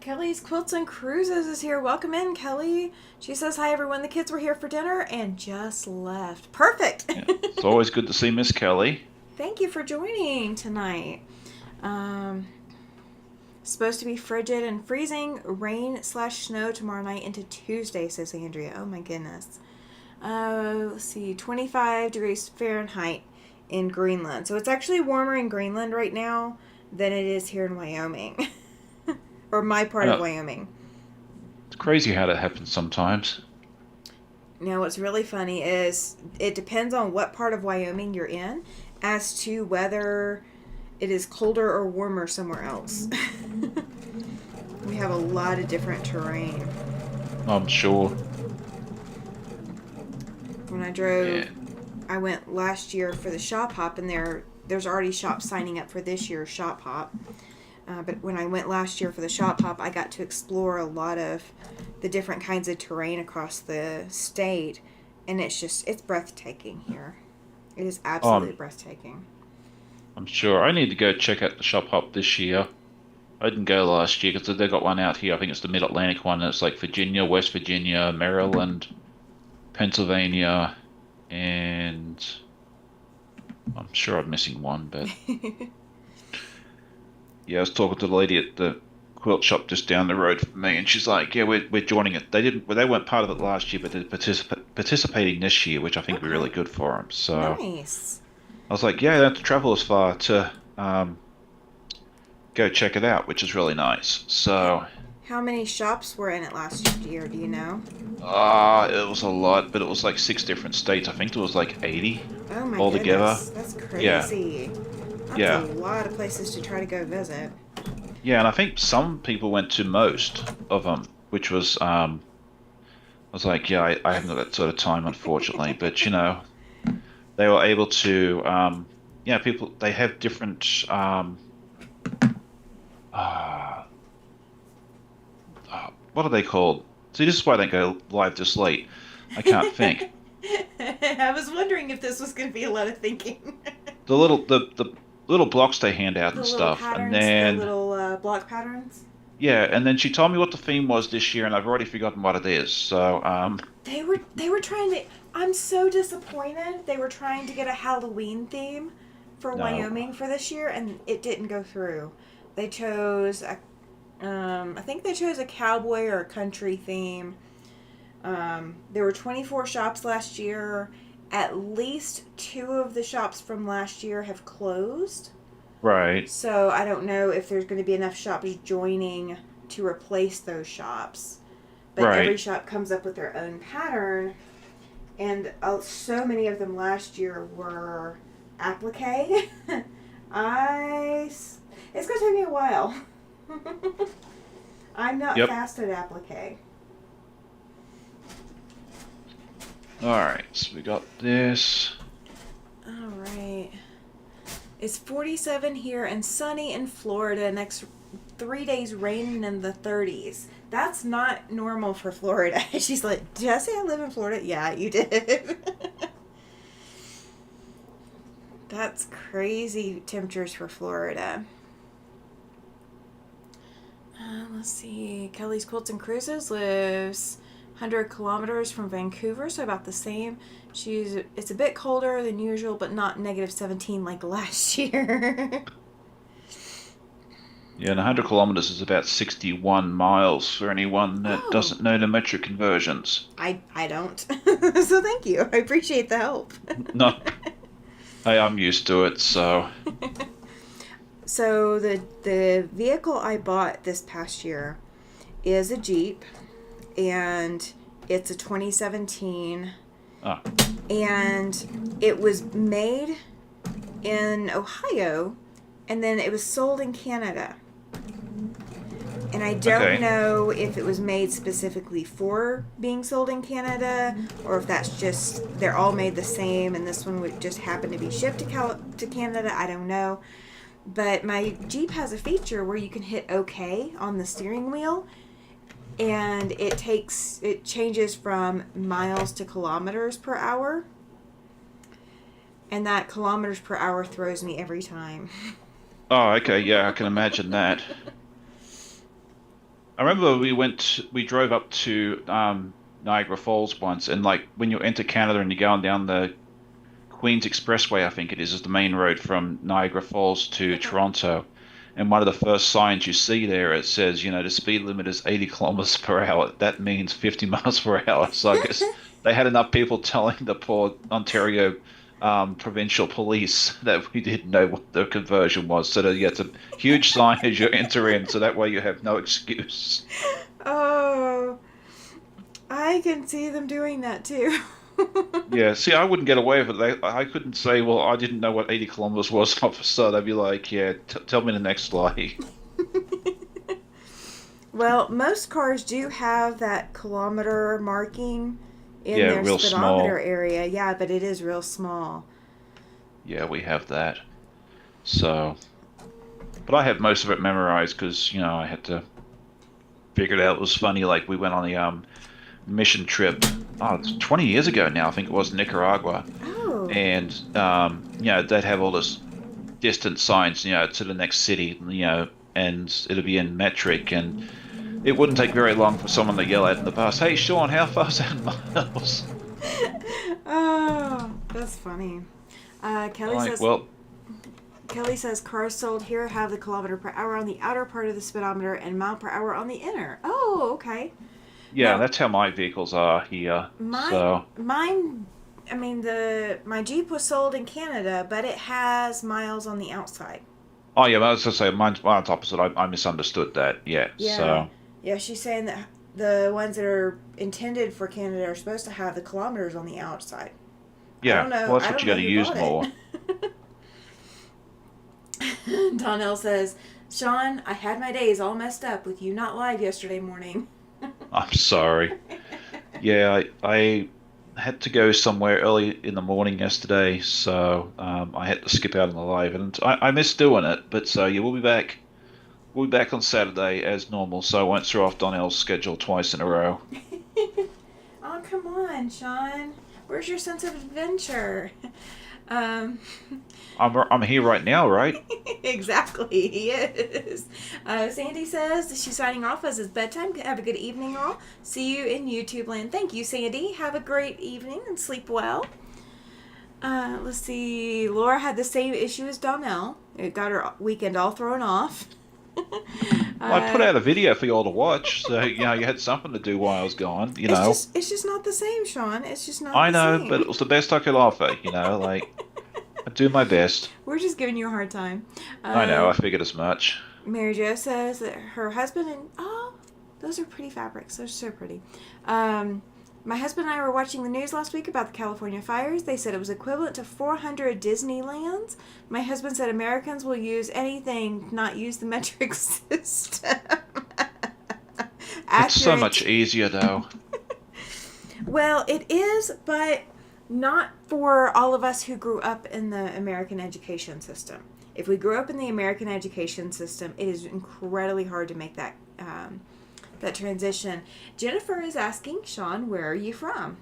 Kelly's Quilts and Cruises is here. Welcome in, Kelly. She says, hi, everyone. The kids were here for dinner and just left. Perfect. yeah, it's always good to see Miss Kelly. Thank you for joining tonight. Um, Supposed to be frigid and freezing, rain/snow tomorrow night into Tuesday, says Andrea. Oh my goodness. Let's see, 25 degrees Fahrenheit in Greenland. So it's actually warmer in Greenland right now than it is here in Wyoming, or my I part of know Wyoming. it's crazy how that happens sometimes. Now, what's really funny is it depends on what part of Wyoming you're in as to whether it is colder or warmer somewhere else. We have a lot of different terrain. I'm sure. When I drove, Yeah. I went last year for the shop hop, and there's already shops signing up for this year's shop hop. But when I went last year for the shop hop, I got to explore a lot of the different kinds of terrain across the state, and it's breathtaking here. It is absolutely Um, breathtaking. I'm sure. I need to go check out the shop hop this year. I didn't go last year because they got one out here. I think it's the Mid-Atlantic one. And it's like Virginia, West Virginia, Maryland, Pennsylvania, and I'm sure I'm missing one, but yeah, I was talking to the lady at the quilt shop just down the road from me, and she's like, "Yeah, we're joining it. They didn't, well, they weren't part of it last year, but they're participating this year, which I think would be Okay, really good for them." So nice. I was like, "Yeah, I don't have to travel as far to go check it out," which is really nice. So How many shops were in it last year? Do you know? it was a lot, but it was like 6 different states. I think there was like 80 Oh my altogether. goodness, that's Yeah, crazy. That's a yeah. lot of places to try to go visit. Yeah, and I think some people went to most of them, which was I was like, yeah, I haven't got that sort of time, unfortunately. But they were able to, yeah, people they have different, uh, what are they called? See, this is why I don't go live this late. I can't think. I was wondering if this was going to be a lot of thinking. The little blocks they hand out The and little stuff, and patterns, the then little block patterns. yeah, and then she told me what the theme was this year, and I've already forgotten what it is. So, They were trying to. I'm so disappointed. They were trying to get a Halloween theme for no, Wyoming for this year, and it didn't go through. They chose I think they chose a cowboy or a country theme. There were 24 shops last year. At least 2 of the shops from last year have closed. right, So I don't know if there's going to be enough shops joining to replace those shops. But every right. shop comes up with their own pattern, and so many of them last year were applique. It's going to take me a while. I'm not Yep. fast at applique. All right, so we got this. All right. It's 47 here and sunny in Florida. Next 3 days raining in the 30s. That's not normal for Florida. She's like, did I say I live in Florida? Yeah, you did. That's crazy temperatures for Florida. Let's see. Kelly's Quilts and Cruises lives 100 kilometers from Vancouver, so about the same. It's a bit colder than usual, but not negative 17 like last year. Yeah, and 100 kilometers is about 61 miles for anyone that Oh, doesn't know the metric conversions. I don't. So thank you. I appreciate the help. No, hey, I'm used to it, so So the vehicle I bought this past year is a Jeep, and it's a 2017, ah, and it was made in Ohio, and then it was sold in Canada. And I don't okay, know if it was made specifically for being sold in Canada, or if that's just they're all made the same, and this one would just happen to be shipped to Canada. I don't know. But my Jeep has a feature where you can hit OK on the steering wheel, and it changes from miles to kilometers per hour. And that kilometers per hour throws me every time. Oh, okay. Yeah, I can imagine that. I remember we drove up to Niagara Falls once, and like when you enter Canada and you're going down the Queen's Expressway, I think it is the main road from Niagara Falls to Toronto. And one of the first signs you see there, it says, the speed limit is 80 kilometers per hour. That means 50 miles per hour. So I guess they had enough people telling the poor Ontario provincial police that we didn't know what the conversion was. So that, yeah, it's a huge sign as you enter in, so that way you have no excuse. Oh, I can see them doing that too. Yeah, see, I wouldn't get away with it. I couldn't say, well, I didn't know what 80 kilometers was, officer. They'd be like, yeah, tell me the next lie. Well, most cars do have that kilometer marking in Yeah, their real speedometer small. area. Yeah, but it is real small. Yeah, we have that. So, but I have most of it memorized because, I had to figure it out. It was funny. Like we went on the mission trip. Oh, it's 20 years ago now. I think it was Nicaragua, Oh. and they'd have all this distance signs, to the next city, and it'll be in metric, and it wouldn't take very long for someone to yell out in the bus, "Hey, Sean, how far's that in miles?" Oh, that's funny. Kelly Like, says well, Kelly says cars sold here have the kilometer per hour on the outer part of the speedometer and mile per hour on the inner. Oh, okay. yeah, Now, that's how my vehicles are here. my So, mine I mean the my Jeep was sold in Canada, but it has miles on the outside. oh yeah, I was gonna say mine's opposite. I misunderstood that. Yeah, Yeah. so Yeah, she's saying that the ones that are intended for Canada are supposed to have the kilometers on the outside. I yeah, don't know. well, that's I what don't you got know to who use bought more. it. Donnell says, Sean, I had my days all messed up with you not live yesterday morning. I'm sorry. Yeah, I had to go somewhere early in the morning yesterday, so I had to skip out on the live, and I missed doing it. But so yeah, we'll be back. We'll be back on Saturday as normal, so I won't throw off Donnell's schedule twice in a row. Oh, come on, Sean. Where's your sense of adventure? Um, I'm here right now, right? exactly, he is. Sandy says that she's signing off as it's bedtime. Have a good evening, all. See you in YouTube land. Thank you, Sandy. Have a great evening and sleep well. Let's see. Laura had the same issue as Donnell. It got her weekend all thrown off. Well, I put uh, out a video for you all to watch, so you had something to do while I was gone. it's just not the same, Sean. It's just not I the know, but it same. was the best I could offer. Like I do my best. We're just giving you a hard time. I know, I Um, figured as much. Mary Jo says that her husband and those are pretty fabrics. They're so pretty. Um, my husband and I were watching the news last week about the California fires. They said it was equivalent to 400 Disneylands. My husband said Americans will use anything, not use the metric system. It's so much Accurate. easier though. Well, it is, but not for all of us who grew up in the American education system. If we grew up in the American education system, it is incredibly hard to make that transition. Jennifer is asking, Sean, where are you from?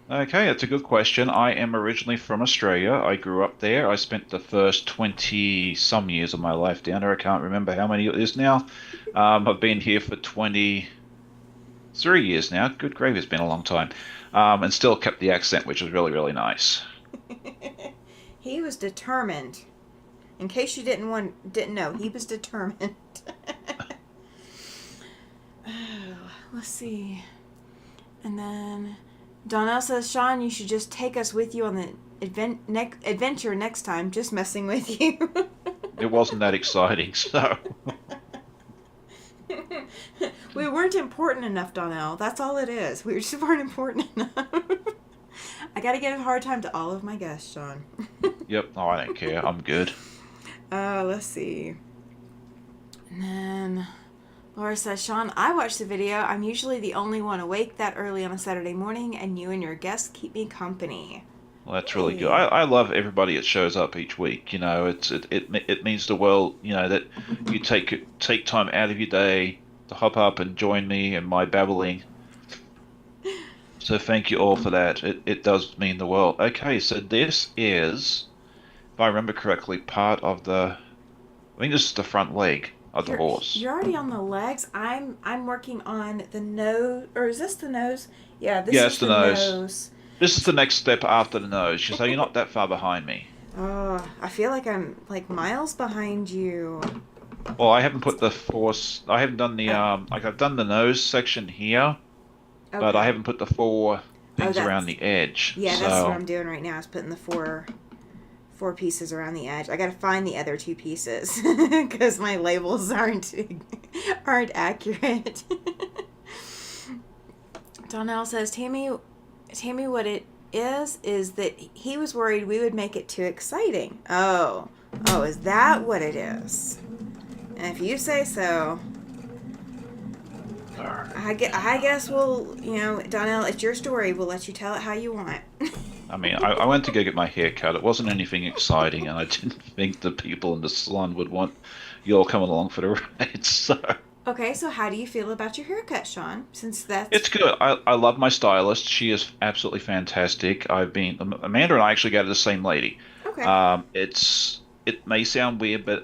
Okay, that's a good question. I am originally from Australia. I grew up there. I spent the first 20 some years of my life down there. I can't remember how many it is now. I've been here for 23 years now. Good gravy, it's been a long time. And still kept the accent, which is really, really nice. He was determined. In case you didn't know, he was determined. Oh, let's see. And then Donnell says, Sean, you should just take us with you on the adventure next time. Just messing with you. It wasn't that exciting, so We weren't important enough, Donnell. That's all it is. We just weren't important enough. I got to give a hard time to all of my guests, Sean. yep. Oh, I don't care. I'm good. Let's see. And then Laura says, Sean, I watched the video. I'm usually the only one awake that early on a Saturday morning, and you and your guests keep me company. Well, that's really good. Hey. I love everybody that shows up each week. It means the world, that you take time out of your day to hop up and join me and my babbling. So thank you all for that. It does mean the world. Okay, so this is, if I remember correctly, part of I think this is the front leg of the horse. You're already on the legs. I'm working on the nose, or is this the nose? Yeah, this Yeah, is it's the the nose. nose. This is the next step after the nose. So you're not that far behind me. Oh, I feel like I'm like miles behind you. Well, I haven't put the force. I haven't done the Uh, like I've done the nose section here, but I okay. haven't put the four Oh, things around that's the edge. yeah. That's what So I'm doing right now. Is putting the four pieces around the edge. I got to find the other two pieces because my labels aren't accurate. Donnell says, Tammy, what it is that he was worried we would make it too exciting. Oh, is that what it is? And if you say so, I guess we'll, Donnell, it's your story. We'll let you tell it how you want. I mean, I went to go get my hair cut. It wasn't anything exciting, and I didn't think the people in the salon would want you all coming along for the ride. So Okay, so how do you feel about your haircut, Sean? Since that's it's good. I love my stylist. She is absolutely fantastic. Amanda and I actually go to the same lady. okay. It may sound weird, but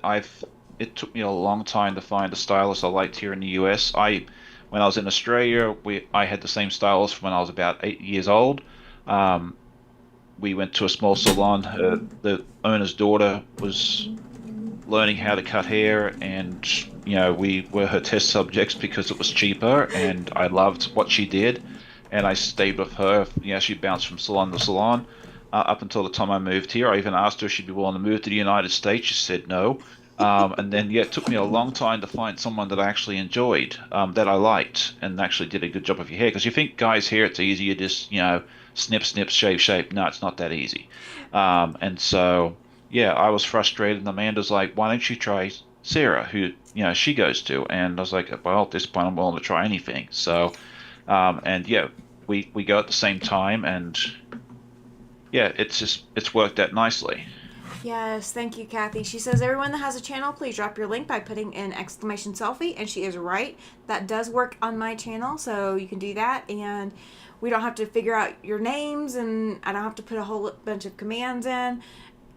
it took me a long time to find a stylist I liked here in the US. When I was in Australia, I had the same stylist when I was about 8 years old. Um, we went to a small salon. The owner's daughter was learning how to cut hair, and we were her test subjects because it was cheaper, and I loved what she did, and I stayed with her. She bounced from salon to salon up until the time I moved here. I even asked her if she'd be willing to move to the United States. She said no. And then, yeah, it took me a long time to find someone that I actually enjoyed, that I liked, and actually did a good job of your hair. Because you think guys' hair, it's easy, you just, snip, snip, shave, shave. No, it's not that easy. And so, yeah, I was frustrated, and Amanda's like, why don't you try Sarah, who, she goes to? And I was like, well, at this point, I'm willing to try anything. So, and yeah, we go at the same time, and yeah, it's worked out nicely. Yes, thank you, Kathy. She says, everyone that has a channel, please drop your link by putting in exclamation selfie. And she is right. That does work on my channel, so you can do that. And we don't have to figure out your names, and I don't have to put a whole bunch of commands in.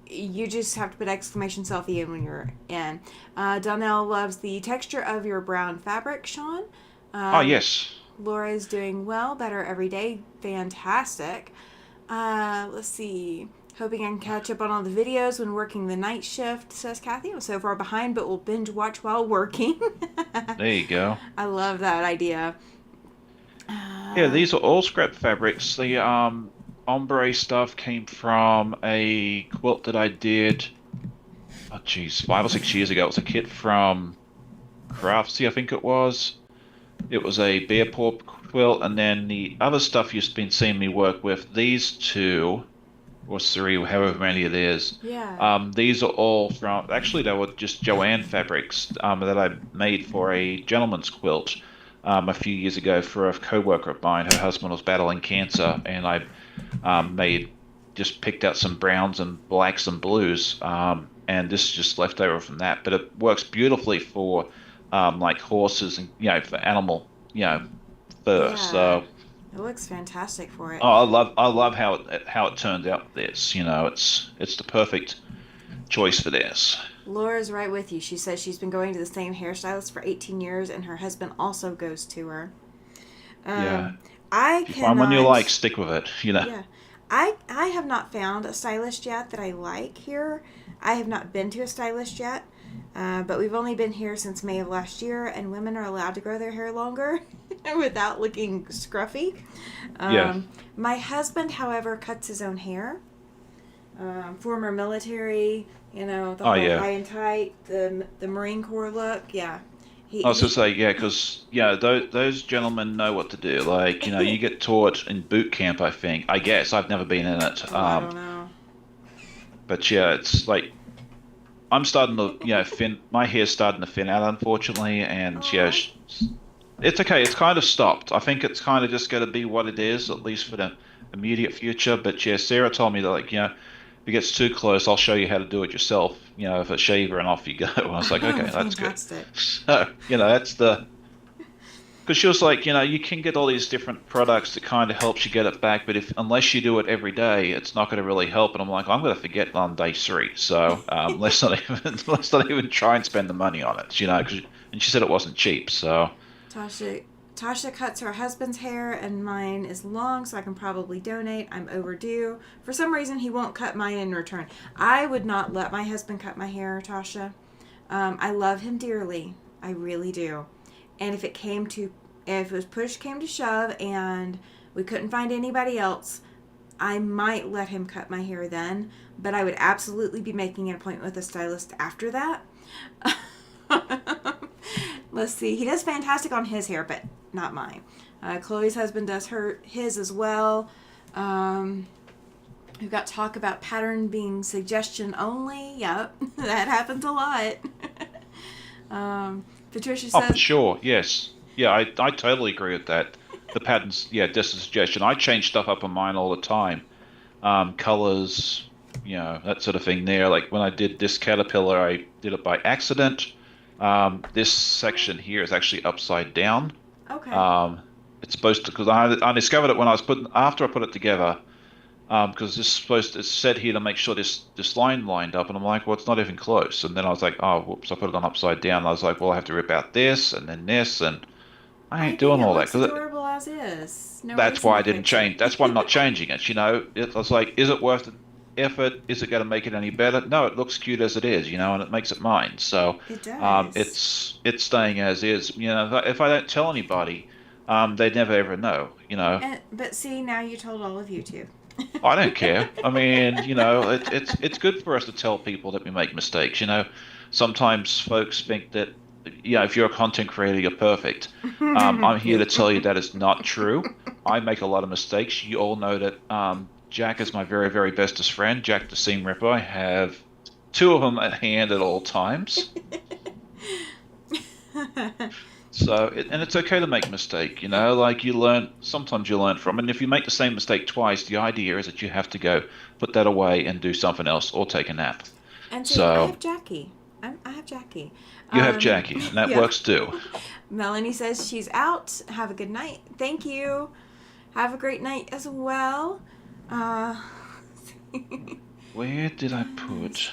You just have to put exclamation selfie in when you're in. Donnell loves the texture of your brown fabric, Sean. Oh, yes. Laura's doing well, better every day. Fantastic. Let's see. Hoping I can catch up on all the videos when working the night shift, says Kathy. I'm so far behind, but we'll binge watch while working. There you go. I love that idea. Yeah, these are all scrap fabrics. The ombre stuff came from a quilt that I did, oh geez, 5 or 6 years ago. It was a kit from Craftsy, I think it was. It was a bear paw quilt, and then the other stuff you've been seeing me work with, these two or three, however many it is. Yeah. These are all from, actually they were just Joanne fabrics that I made for a gentleman's quilt a few years ago for a co-worker of mine. Her husband was battling cancer, and I just picked out some browns and blacks and blues, and this is just left over from that. But it works beautifully for like horses and for animal fur. Yeah. So It looks fantastic for it. oh, I love how it turned out with this. It's the perfect choice for this. Laura's right with you. She says she's been going to the same hairstylist for 18 years, and her husband also goes to her. Yeah. I If you find one you cannot. like, stick with it. Yeah. I have not found a stylist yet that I like here. I have not been to a stylist yet, but we've only been here since May of last year, and women are allowed to grow their hair longer without looking scruffy. Yeah. My husband, however, cuts his own hair. Former military, the Oh, whole yeah. high and tight, the Marine Corps look. Yeah, I was to say, yeah, because those gentlemen know what to do. Like, you get taught in boot camp, I think. I guess I've never been in it. I don't know. But yeah, it's like I'm starting to, my hair's starting to thin out, unfortunately, and yeah, Aw. It's okay. It's kind of stopped. I think it's kind of just going to be what it is, at least for the immediate future. But yeah, Sarah told me that, like, if it gets too close, I'll show you how to do it yourself, with a shaver, and off you go. And I was like, Oh, okay, that's good. fantastic. So, that's because she was like, you can get all these different products that kind of helps you get it back, but unless you do it every day, it's not going to really help. And I'm like, I'm going to forget on day three. So let's not even try and spend the money on it, 'cause, and she said it wasn't cheap. So. Tasha Tasha cuts her husband's hair and mine is long, so I can probably donate. I'm overdue. For some reason, he won't cut mine in return. I would not let my husband cut my hair, Tasha. I love him dearly. I really do. And if it was push came to shove and we couldn't find anybody else, I might let him cut my hair then, but I would absolutely be making an appointment with a stylist after that. Let's see. He does fantastic on his hair, but not mine. Chloe's husband does his as well. We've got talk about pattern being suggestion only. Yep, that happens a lot. Patricia Oh, for says, sure. Yes. Yeah, I totally agree with that. The patterns, yeah, just a suggestion. I change stuff up on mine all the time. Colors, that sort of thing there. Like when I did this caterpillar, I did it by accident. This section here is actually upside down. okay. Um, it's supposed to, because I discovered it when after I put it together, because it's said here to make sure this line lined up, and I'm like, well, it's not even close. And then I was like, oh, whoops, I put it on upside down. I was like, well, I have to rip out this and then this, and I I ain't think doing it all that looks because adorable as is. No that's reason why to I didn't fix it. change. That's why I'm not changing it. I was like, is it worth the effort? Is it going to make it any better? No, it looks cute as it is, and it makes it mine. So, It does. it's staying as is. If I don't tell anybody, they never ever know. But see, now you told all of YouTube. I don't care. I mean, it's good for us to tell people that we make mistakes. Sometimes folks think that, if you're a content creator, you're perfect. I'm here to tell you that is not true. I make a lot of mistakes. You all know that Jack is my very, very bestest friend, Jack the Seam Ripper. I have two of them at hand at all times. So, and it's okay to make a mistake, like sometimes you learn from it. And if you make the same mistake twice, the idea is that you have to go put that away and do something else or take a nap. And see, I So have Jackie. I have Jackie. you have Jackie, and that Yeah. works too. Melanie says she's out. Have a good night. Thank you. Have a great night as well. Uh, Where did I put?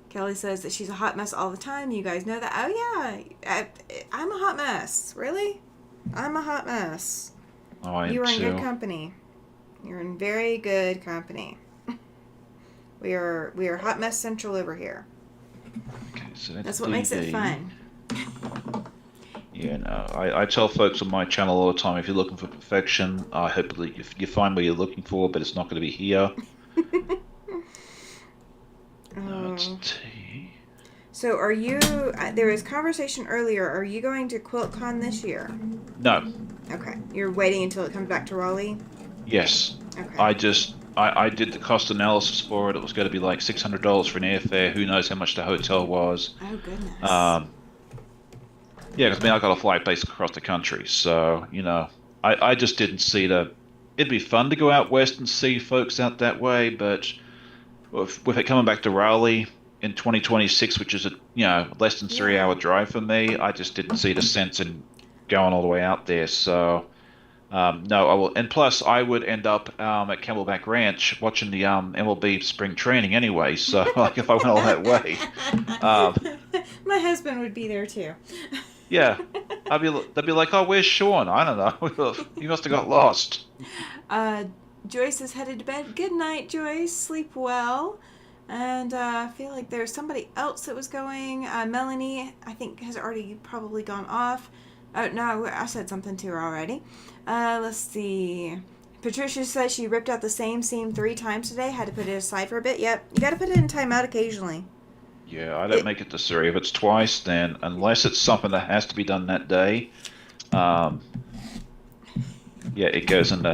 Kelly says that she's a hot mess all the time. You guys know that. Oh, yeah. I'm a hot mess. Really? I'm a hot mess. Oh, I You am are in good too. company. You're in very good company. We are hot mess central over here. Okay, so that's That's what makes it DD. fun. Yeah, no, I tell folks on my channel all the time, if you're looking for perfection, I hope that you find what you're looking for, but it's not going to be here. No, it's Oh. T. So are you, there was conversation earlier, are you going to QuiltCon this year? No, Okay. You're waiting until it comes back to Raleigh? yes. Okay. I did the cost analysis for it. It was going to be like $600 for an airfare. Who knows how much the hotel was. Oh, goodness. Yeah, because I got a flight based across the country. So, I just didn't see it'd be fun to go out west and see folks out that way, but with it coming back to Raleigh in 2026, which is less than 3 hour drive for me, I just didn't see the sense in going all the way out there. So, no, I will. And plus, I would end up at Camelback Ranch watching the MLB spring training anyway. So, like, if I went all that way, um, My husband would be there too. yeah, they'd be like, "Oh, where's Sean? I don't know. He must have got lost." Joyce is headed to bed. Good night, Joyce. Sleep well. And I feel like there's somebody else that was going. Melanie, I think, has already probably gone off. Oh, no, I said something to her already. Let's see. Patricia says she ripped out the same seam 3 times today. Had to put it aside for a bit. Yep, you got to put it in timeout occasionally. Yeah, I don't make it to 3. If it's twice, then unless it's something that has to be done that day, um, yeah, it goes into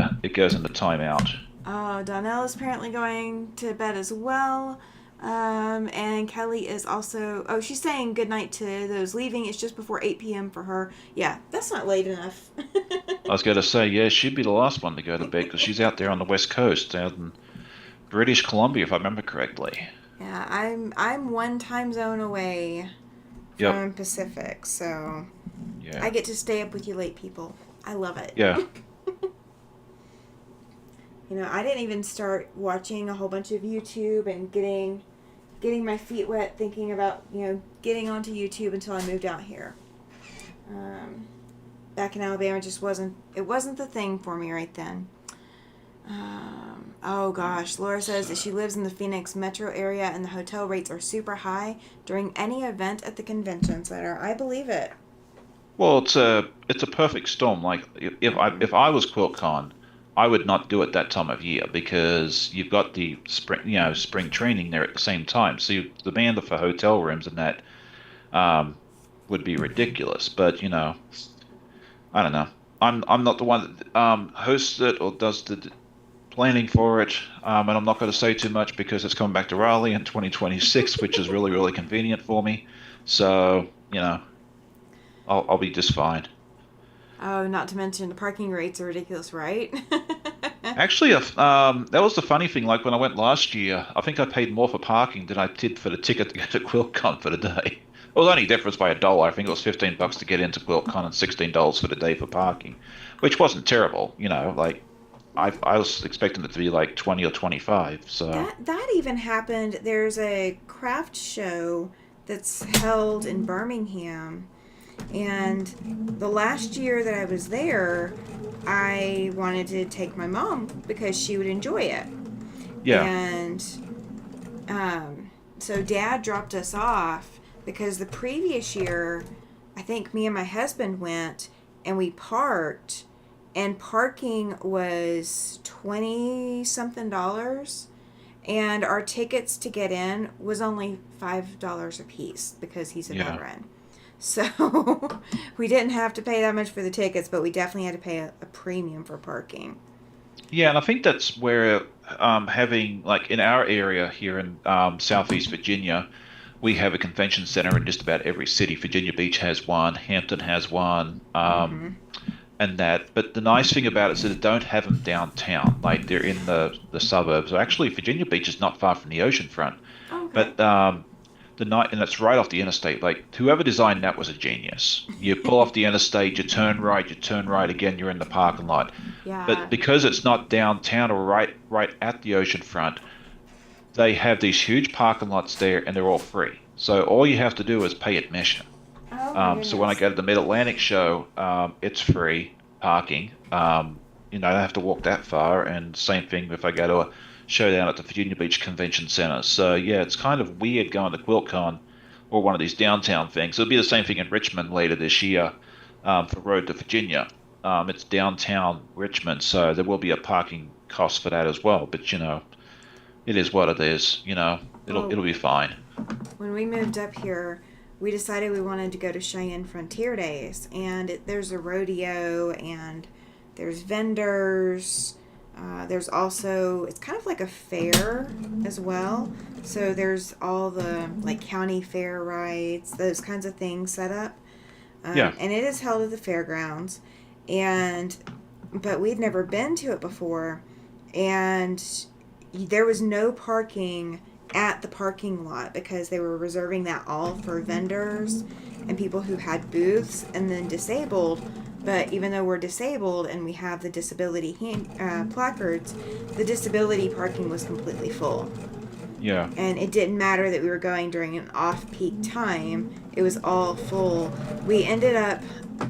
timeout. Oh, Donnell is apparently going to bed as well. And Kelly is also, oh, she's saying goodnight to those leaving. It's just before 8 p.m. for her. Yeah, that's not late enough. I was going to say, yeah, she'd be the last one to go to bed because she's out there on the West Coast, out in British Columbia, if I remember correctly. Yeah, I'm one time zone away Yep. from Pacific, so I Yeah. get to stay up with you late people. I love it. Yeah. I didn't even start watching a whole bunch of YouTube and getting my feet wet thinking about, getting onto YouTube until I moved out here. Back in Alabama just wasn't the thing for me right then. Oh gosh, Laura says that she lives in the Phoenix metro area and the hotel rates are super high during any event at the convention center. I believe it. Well, it's a perfect storm. Like if I was QuiltCon, I would not do it that time of year because you've got the spring training there at the same time. So the demand for hotel rooms and that um, would be ridiculous. But I don't know. I'm not the one that hosts it or does the planning for it, and I'm not going to say too much because it's coming back to Raleigh in 2026, which is really really convenient for me. So I'll be just fine. Oh, not to mention the parking rates are ridiculous, right? Actually, that was the funny thing. Like when I went last year, I think I paid more for parking than I did for the ticket to go to QuiltCon for the day. It was only difference by $1. I think it was $15 to get into QuiltCon and $16 for the day for parking, which wasn't terrible. Like I was expecting it to be like 20 or 25. So That even happened. There's a craft show that's held in Birmingham, and the last year that I was there, I wanted to take my mom because she would enjoy it. yeah, And so Dad dropped us off because the previous year, I think me and my husband went and we parked, and parking was 20 something dollars, and our tickets to get in was only $5 a piece because he's a yeah. veteran. So we didn't have to pay that much for the tickets, but we definitely had to pay a premium for parking. Yeah, and I think that's where having like in our area here in Southeast Virginia, we have a convention center in just about every city. Virginia Beach has one, Hampton has one, Mm-hmm. and that. But the nice thing about it is that they don't have them downtown, like they're in the suburbs. So actually, Virginia Beach is not far from the ocean front, Oh, okay. but the night and it's right off the interstate. Like whoever designed that was a genius. You pull off the interstate, you turn right again, you're in the parking lot. But Yeah. because it's not downtown or right at the ocean front, they have these huge parking lots there and they're all free. So all you have to do is pay admission. Oh my So when I goodness. go to the Mid Atlantic show, it's free parking. I don't have to walk that far, and same thing if I go to a show down at the Virginia Beach Convention Center. So yeah, it's kind of weird going to QuiltCon or one of these downtown things. It'll be the same thing in Richmond later this year for Road to Virginia. It's downtown Richmond, so there will be a parking cost for that as well. But it is what it is. It'll Well, it'll be fine. when we moved up here, we decided we wanted to go to Cheyenne Frontier Days, and there's a rodeo, and there's vendors. There's also, it's kind of like a fair as well. So there's all the like county fair rides, those kinds of things set up. Yeah, And it is held at the fairgrounds, and but we'd never been to it before, and there was no parking at the parking lot because they were reserving that all for vendors and people who had booths and then disabled. But even though we're disabled and we have the disability placards, the disability parking was completely full. yeah, And it didn't matter that we were going during an off-peak time. It was all full. We ended up,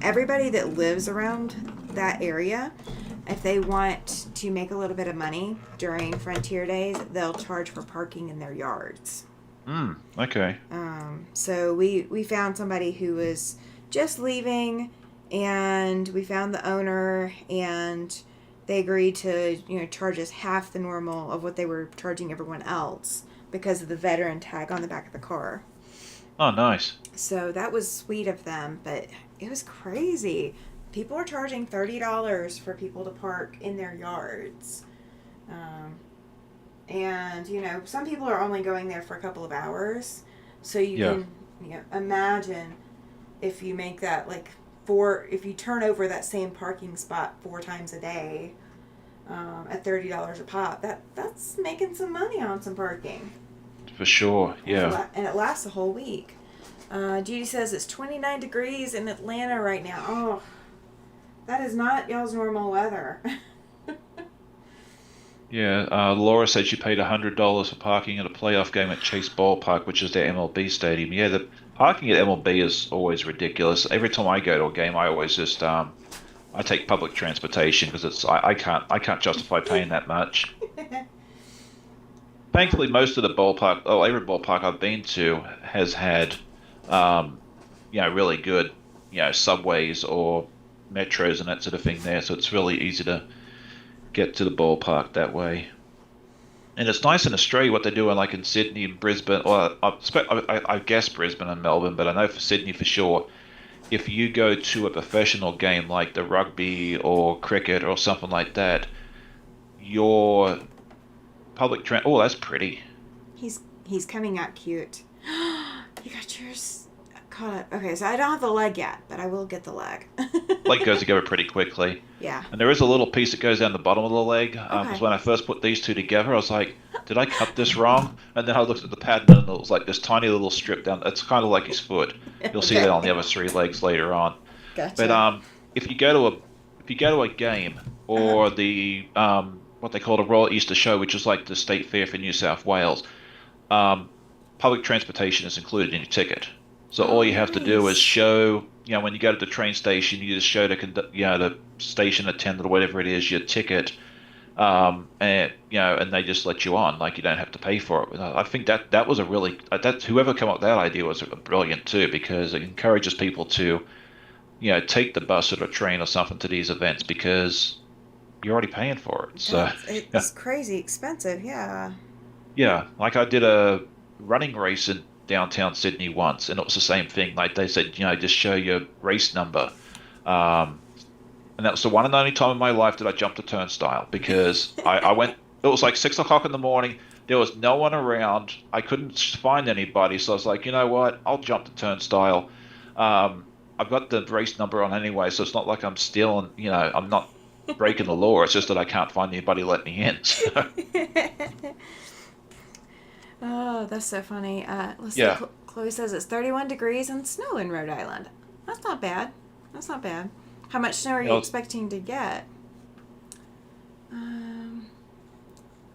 everybody that lives around that area, if they want to make a little bit of money during Frontier Days, they'll charge for parking in their yards. okay, So we found somebody who was just leaving, and we found the owner, and they agreed to charge us half the normal of what they were charging everyone else because of the veteran tag on the back of the car. oh nice. So that was sweet of them, but it was crazy. People were charging $30 for people to park in their yards. Um, And, some people are only going there for a couple of hours. So you Yeah, can, imagine if you make that if you turn over that same parking spot 4 times a day at $30 a pop, that's making some money on some parking. for sure. Yeah. And it lasts a whole week. Judy says it's 29 degrees in Atlanta right now. Oh, that is not y'all's normal weather. Yeah, Laura said she paid $100 for parking at a playoff game at Chase Ballpark, which is their MLB stadium. Yeah, the parking at MLB is always ridiculous. Every time I go to a game, I always just I take public transportation because I can't justify paying that much. Thankfully, most of the ballpark, oh, every ballpark I've been to has had um, really good subways or metros and that sort of thing there, so it's really easy to get to the ballpark that way. And it's nice in Australia what they do, like in Sydney and Brisbane, or I guess Brisbane and Melbourne, but I know for Sydney for sure. If you go to a professional game like the rugby or cricket or something like that, your oh, that's pretty. He's coming out cute. You got yours caught up. Okay, so I don't have the leg yet, but I will get the leg. Leg goes together pretty quickly. Yeah. And there is a little piece that goes down the bottom of the leg. Okay. Because when I first put these two together, I was like, did I cut this wrong? And then I looked at the pattern and it was like this tiny little strip down. It's kind of like his foot. You'll see that on the other 3 legs later on. Gotcha. But if you go to a game or the what they call the Royal Easter Show, which is like the state fair for New South Wales, public transportation is included in your ticket. So all you have to do is show, when you go to the train station, you just show the station attendant or whatever it is your ticket, and they just let you on, like you don't have to pay for it. I think that was a really that whoever came up with that idea was brilliant too, because it encourages people to, take the bus or the train or something to these events because you're already paying for it. So it's crazy expensive, yeah. yeah, like I did a running race in downtown Sydney once, and it was the same thing. Like they said, just show your race number. And that was the one and only time in my life that I jumped a turnstile because I went, it was like 6 o'clock in the morning. There was no one around. I couldn't find anybody. So I was like, you know what? I'll jump the turnstile. I've got the race number on anyway, so it's not like I'm stealing, I'm not breaking the law. It's just that I can't find anybody to let me in. So. Oh, that's so funny. Let's see. Yeah. Chloe says it's 31 degrees and snow in Rhode Island. That's not bad. That's not bad. How much snow are you expecting to get?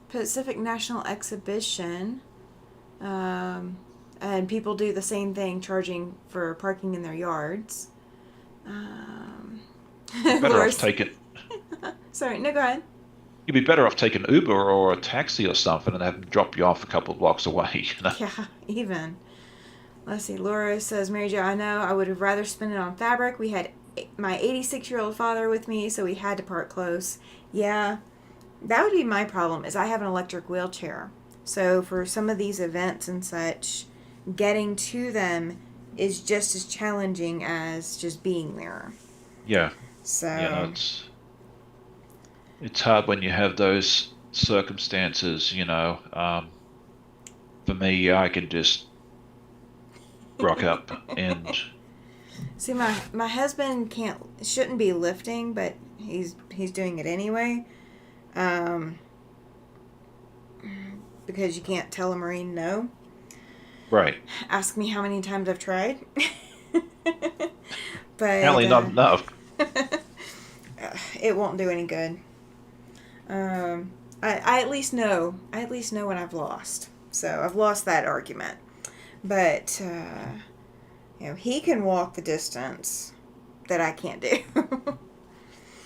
Pacific National Exhibition. And people do the same thing, charging for parking in their yards. Better off taking. Sorry, no, go ahead. You'd be better off taking Uber or a taxi or something and have them drop you off a couple of blocks away. Yeah, even. Let's see. Laura says, Mary Jo, I know I would have rather spent it on fabric. We had my 86-year-old father with me, so we had to park close. Yeah, that would be my problem, is I have an electric wheelchair. So for some of these events and such, getting to them is just as challenging as just being there. Yeah. So No, it's hard when you have those circumstances, For me, I can just rock up and see, my husband shouldn't be lifting, but he's doing it anyway. Because you can't tell a Marine no. right. Ask me how many times I've tried. But Apparently not enough. It won't do any good. I at least know. I at least know when I've lost. So I've lost that argument. But he can walk the distance that I can't do.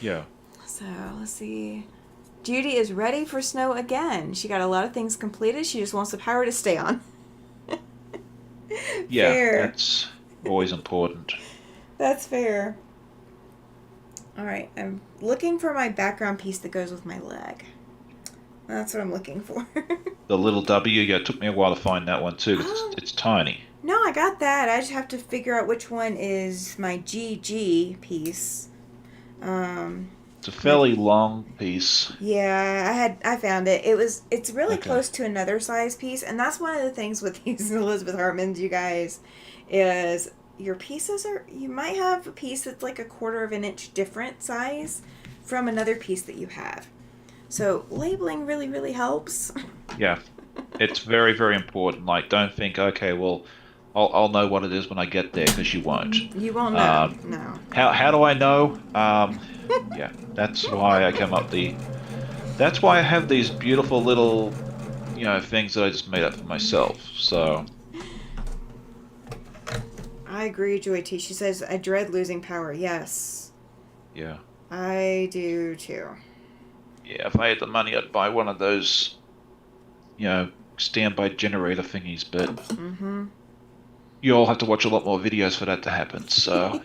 Yeah. So let's see. Judy is ready for snow again. She got a lot of things completed. She just wants the power to stay on. Yeah, Fair. that's always important. That's fair. All right, I'm looking for my background piece that goes with my leg. That's what I'm looking for. The little W, yeah, it took me a while to find that one too, 'cause it's tiny. No, I got that. I just have to figure out which one is my GG piece. So It's a fairly long piece. Yeah, I found it. It's really Okay. close to another size piece, and that's one of the things with these Elizabeth Hartmans, you guys, is your pieces are you might have a piece that's like a quarter of an inch different size from another piece that you have. So labeling really, really helps. Yeah. It's very, very important. Like, don't think, okay, well, I'll know what it is when I get there, because you won't. You won't know. Um, No. how do I know? Yeah, that's why I came up the. That's why I have these beautiful little, things that I just made up for myself. So, I agree, Joy T. She says, I dread losing power. Yes. yeah, I do too. yeah. If I had the money, I'd buy one of those, standby generator thingies. But Mm-hmm. you all have to watch a lot more videos for that to happen. So,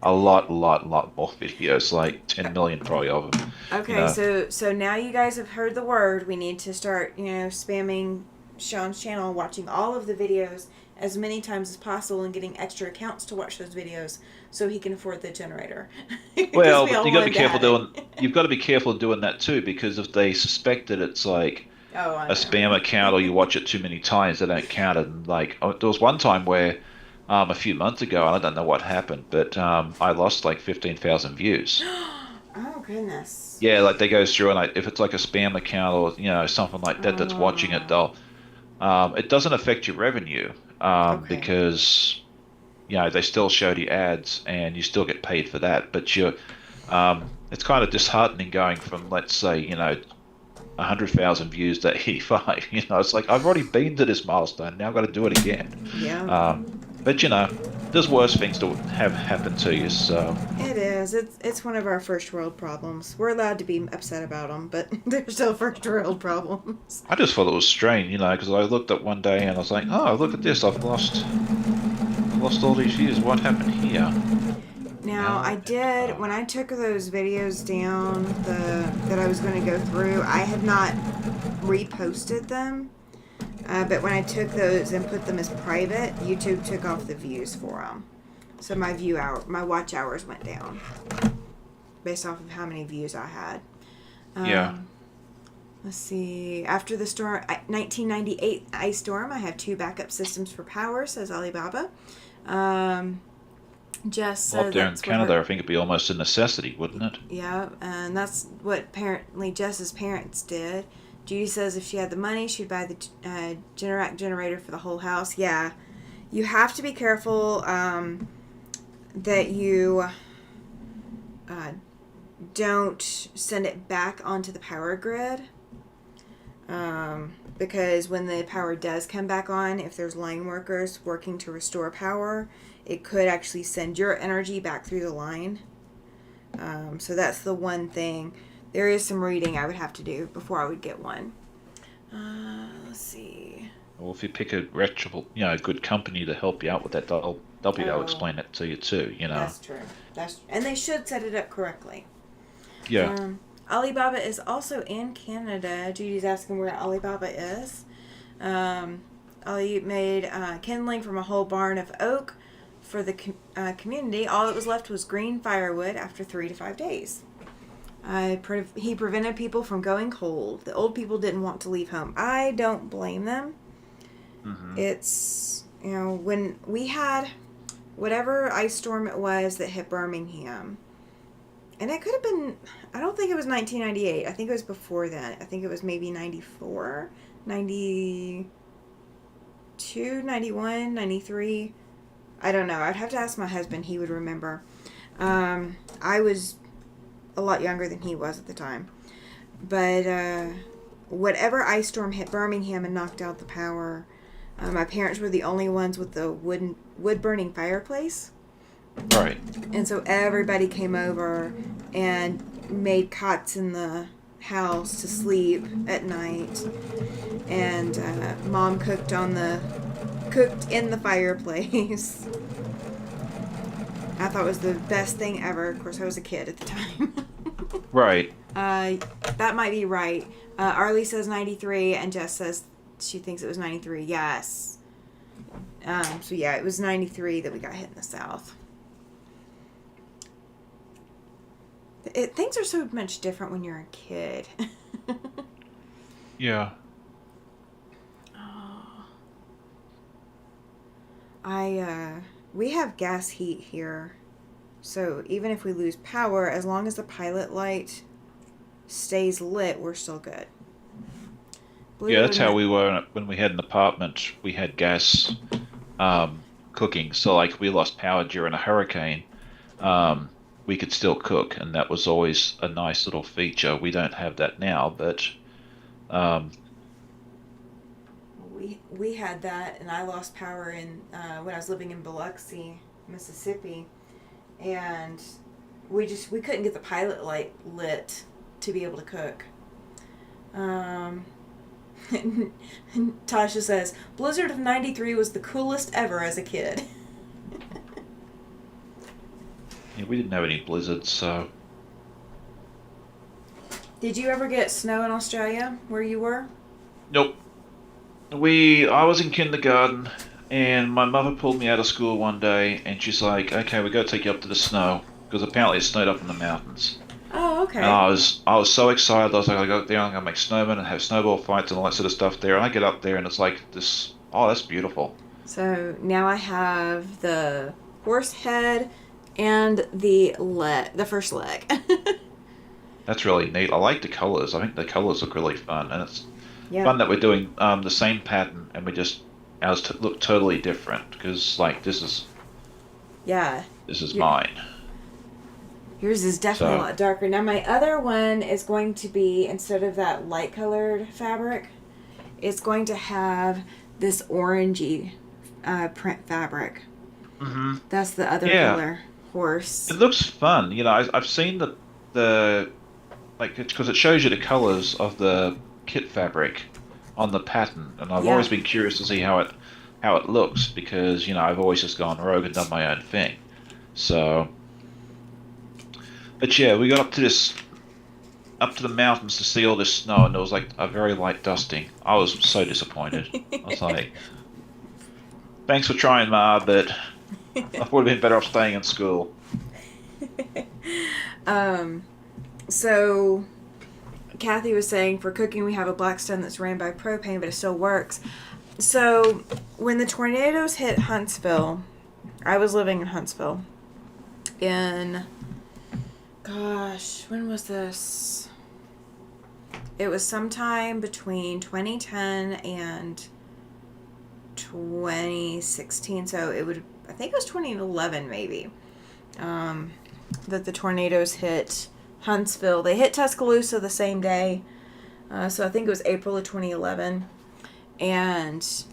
a lot more videos, like 10 million probably of them. You Okay, know, so now you guys have heard the word. We need to start, spamming Sean's channel, watching all of the videos as many times as possible, and getting extra accounts to watch those videos so he can afford the generator. Because well, we but all you got to want be him to careful have doing. it. You've got to be careful doing that too, because if they suspect that it's like Oh, I a spam account, or you know. watch it too many times, they don't count it. And like, there was one time where, a few months ago, and I don't know what happened, but I lost like 15,000 views. Oh, goodness. Yeah, like they go through, and if it's like a spam account, or something like that that's watching it, Oh, they'll. It doesn't affect your revenue, okay. because they still show the ads, and you still get paid for that. But it's kind of disheartening going from, let's say, 100,000 views to 85. It's like, I've already been to this milestone. Now I've got to do it again. Yeah. But there's worse things to have happen to you. So It is. It's one of our first world problems. We're allowed to be upset about them, but they're still first world problems. I just thought it was strange, because I looked at one day and I was like, oh, look at this. I've lost all these views. What happened here? Now, I No. did when I took those videos down, the that I was going to go through. I had not reposted them, but when I took those and put them as private, YouTube took off the views for them. So my watch hours went down based off of how many views I had. Yeah. Um, let's see. After the storm, 1998 ice storm, I have 2 backup systems for power, says Alibaba. Um, Jess Well, up said there in that's what Canada, her. I think it'd be almost a necessity, wouldn't it? Yeah, and that's what apparently Jess's parents did. Judy says if she had the money, she'd buy the Generac generator for the whole house. Yeah, you have to be careful that you uh, don't send it back onto the power grid. Because when the power does come back on, if there's line workers working to restore power, it could actually send your energy back through the line. So that's the one thing. There is some reading I would have to do before I would get one. Let's see. Or if you pick a reputable, good company to help you out with that, they'll be able to Oh, explain it to you too. that's true. And they should set it up correctly. Yeah. Alibaba is also in Canada. Judy's asking where Alibaba is. Ali made kindling from a whole barn of oak for the community. All that was left was green firewood after 3 to 5 days. He prevented people from going cold. The old people didn't want to leave home. I don't blame them. Hmm. It's, when we had whatever ice storm it was that hit Birmingham, and it could have been, I don't think it was 1998. I think it was before then. I think it was maybe 94, 92, 91, 93. I don't know. I'd have to ask my husband. He would remember. I was a lot younger than he was at the time. But whatever ice storm hit Birmingham and knocked out the power, my parents were the only ones with the wood-burning fireplace. Right. And so everybody came over and made cots in the house to sleep at night. And Mom cooked in the fireplace. I thought it was the best thing ever. Of course, I was a kid at the time. Right. That might be right. Arlie says 93, and Jess says she thinks it was 93. Yes. So yeah, it was 93 that we got hit in the South. things are so much different when you're a kid. Yeah. Oh. We have gas heat here. So even if we lose power, as long as the pilot light stays lit, we're still good. Yeah, that's how we were when we had an apartment. We had gas cooking. So like we lost power during a hurricane, um, we could still cook, and that was always a nice little feature. We don't have that now, but um, We had that, and I lost power in when I was living in Biloxi, Mississippi, and we couldn't get the pilot light lit to be able to cook. Tasha says, Blizzard of 93 was the coolest ever as a kid. yeah, we didn't have any blizzards, so Did you ever get snow in Australia where you were? nope. I was in kindergarten, and my mother pulled me out of school one day, and she's like, "Okay, we got to take you up to the snow," because apparently it snowed up in the mountains. Oh, okay. And I was so excited. I was like, I go there, I'm gonna make snowmen and have snowball fights and all that sort of stuff there. And I get up there, and it's like this. Oh, that's beautiful. So now I have the horse head and the first leg. That's really neat. I like the colors. I think the colors look really fun, and it's Yeah. fun that we're doing the same pattern, and we just ours look totally different because like Yeah. this is You- mine. Yours is definitely So- a lot darker. Now my other one is going to be, instead of that light colored fabric, it's going to have this orangey print fabric. Mm-hmm. That's the other Yeah. color horse. It looks fun. You know, I've seen the like because it shows you the colors of the kit fabric on the pattern, and I've Yeah. always been curious to see how it looks because I've always just gone rogue and done my own thing. So, but yeah, we got up to the mountains to see all this snow, and there was like a very light dusting. I was so disappointed. I was like, "Thanks for trying, Ma, but I would have been better off staying in school." So Kathy was saying for cooking we have a Blackstone that's ran by propane, but it still works. So when the tornadoes hit Huntsville, I was living in Huntsville when was this? It was sometime between 2010 and 2016, so I think it was 2011 maybe, that the tornadoes hit Huntsville. They hit Tuscaloosa the same day, so I think it was April of 2011, and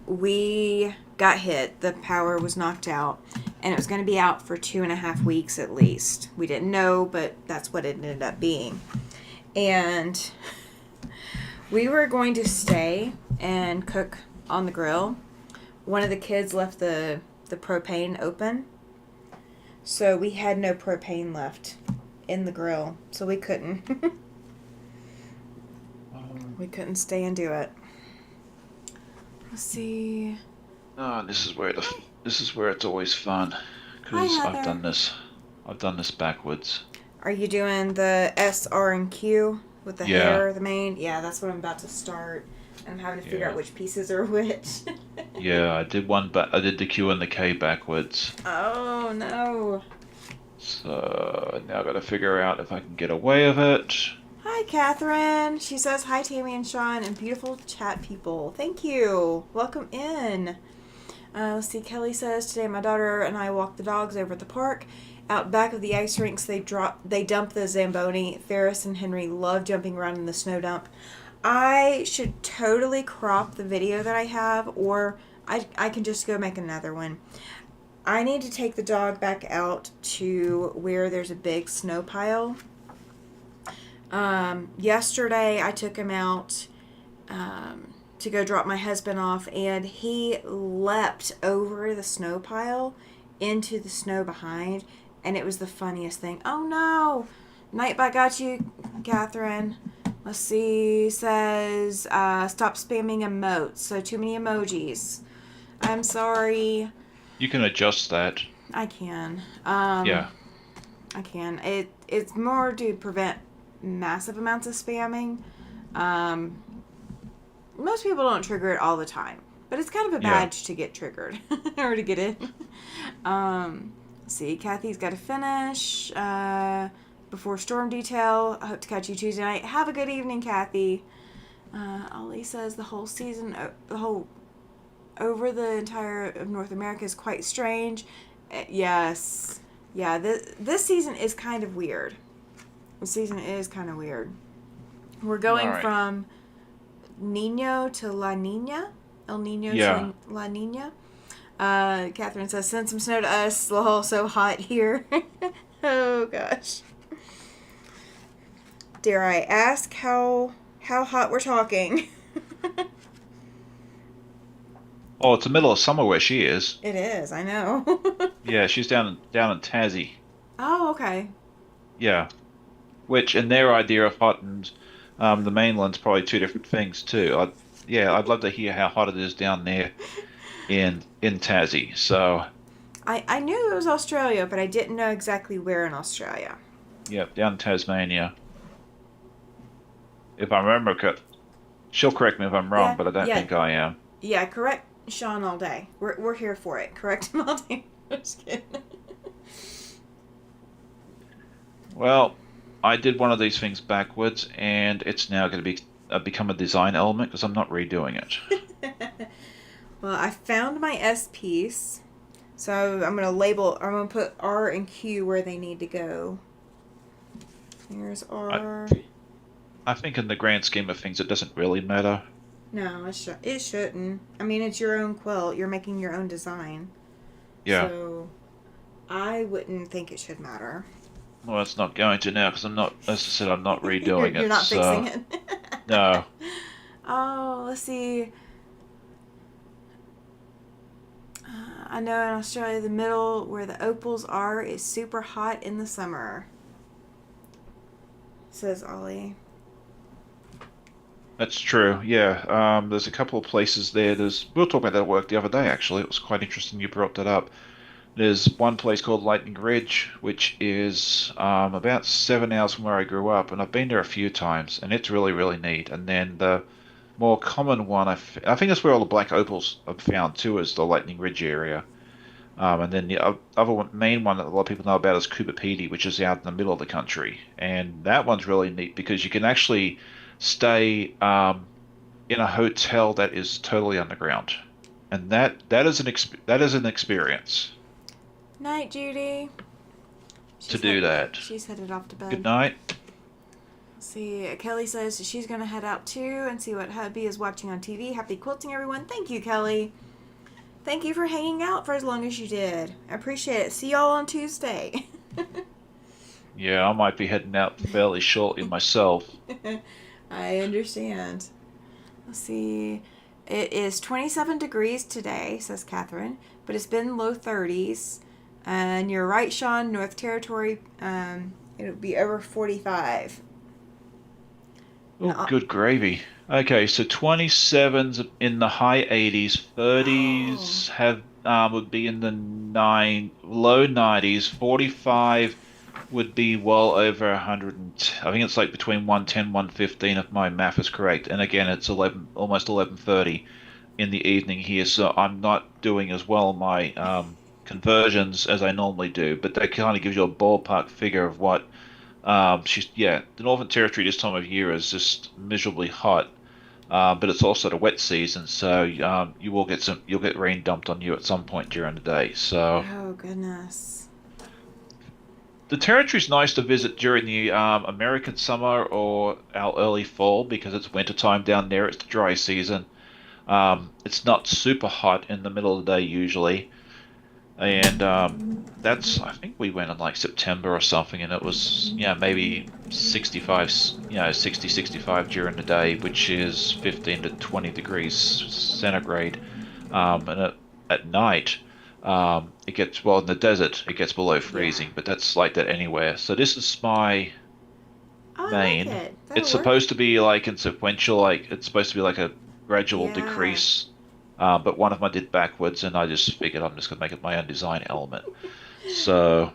we got hit. The power was knocked out, and it was going to be out for 2.5 weeks at least. We didn't know, but that's what it ended up being. And we were going to stay and cook on the grill. One of the kids left the propane open, so we had no propane left in the grill, so we couldn't stay and do it. Let's see. Oh, this is where it's always fun because Hi, I've Heather. done this backwards. Are you doing the S, R, and Q with the Yeah. hair, the mane? Yeah, that's what I'm about to start. I'm having to figure Yeah. out which pieces are which. Yeah, I did I did the Q and the K backwards. Oh, no. So now I got to figure out if I can get away with it. Hi, Catherine. She says, hi, Tammy and Sean, and beautiful chat people. Thank you. Welcome in. Let's see. Kelly says, today my daughter and I walked the dogs over at the park. Out back of the ice rinks, they dump the Zamboni. Ferris and Henry love jumping around in the snow dump. I should totally crop the video that I have, or I can just go make another one. I need to take the dog back out to where there's a big snow pile. Yesterday I took him out to go drop my husband off, and he leapt over the snow pile into the snow behind, and it was the funniest thing. Oh no! Nightbot got you, Catherine. Let's see. Says stop spamming emotes. So too many emojis. I'm sorry. You can adjust that. I can. Yeah. I can. It's more to prevent massive amounts of spamming. Um, Most people don't trigger it all the time, but it's kind of a Yeah. badge to get triggered or to get in. Let's see, Kathy's got to finish before storm detail. I hope to catch you Tuesday night. Have a good evening, Kathy. Ollie says the whole season, the whole over the entire of North America is quite strange. Yes, yeah. This season is kind of weird. This season is kind of weird. We're All going right. from Nino to La Nina. El Nino Yeah. to La Nina. Catherine says, send some snow to us. Lol, so hot here. Oh, gosh. Dare I ask how hot we're talking? Oh, it's the middle of summer where she is. It is, I know. Yeah, she's down in Tassie. Oh, okay. Yeah. Which, in their idea of hot and the mainland's probably two different things too. Yeah, I'd love to hear how hot it is down there in Tassie. So, I knew it was Australia, but I didn't know exactly where in Australia. yeah, down in Tasmania. If I remember, she'll correct me if I'm wrong, Yeah, but I don't yeah, think I am. yeah. Correct, Sean, all day. We're here for it. Correct him all day. Just kidding. Well, I did one of these things backwards, and it's now going to be become a design element because I'm not redoing it. Well, I found my S piece, so I'm gonna label. I'm gonna put R and Q where they need to go. Here's I, R. I think in the grand scheme of things, it doesn't really matter. No, it shouldn't. I mean, it's your own quilt. You're making your own design, Yeah. so I wouldn't think it should matter. Well, it's not going to now because I'm not, as I said, I'm not redoing You're it. not So, fixing it. no. Oh, let's see. I know in Australia, the middle where the opals are is super hot in the summer, says Ollie. That's true. Yeah. There's a couple of places there. We were talking about that at work the other day, actually. It was quite interesting you brought that up. There's one place called Lightning Ridge, which is about 7 hours from where I grew up, and I've been there a few times, and it's really, really neat. And then the more common one, I think that's where all the black opals are found too, is the Lightning Ridge area. And then the other one, main one that a lot of people know about is Cooper Pedy, which is out in the middle of the country, and that one's really neat because you can actually stay in a hotel that is totally underground, and that is an experience Night, Judy. to do that. She's headed off to Good bed. night. Let's see, Kelly says she's gonna head out too and see what hubby is watching on TV. Happy quilting, everyone. Thank you, Kelly. Thank you for hanging out for as long as you did. I appreciate it. See y'all on Tuesday. Yeah, I might be heading out fairly shortly myself. I understand. Let's see. It is 27 degrees today, says Catherine, but it's been low 30s. And you're right, Sean, North Territory, it'll be over 45. Oh, good gravy. Okay, so 27's in the high 80s, Oh, 30s have would be in the low 90s, 45 would be well over 100 I think it's like between 110 115 if my math is correct. And again, it's 11 almost 11:30 in the evening here, so I'm not doing as well my conversions as I normally do, but that kind of gives you a ballpark figure of what the Northern Territory this time of year is just miserably hot. But it's also the wet season, so you'll get rain dumped on you at some point during the day. So oh goodness. the territory's nice to visit during the American summer or our early fall because it's winter time down there. It's the dry season. It's not super hot in the middle of the day usually, and that's I think we went in like September or something, and it was maybe 65, 60, 65 during the day, which is 15 to 20 degrees centigrade. At night, it gets well in the desert, it gets below Yeah. freezing, but that's like that anywhere. So this is my Oh, I like main. it. That'll It's work. supposed to be like in sequential, like it's supposed to be like a gradual Yeah. decrease. But one of them I did backwards, and I just figured I'm just gonna make it my own design element. So,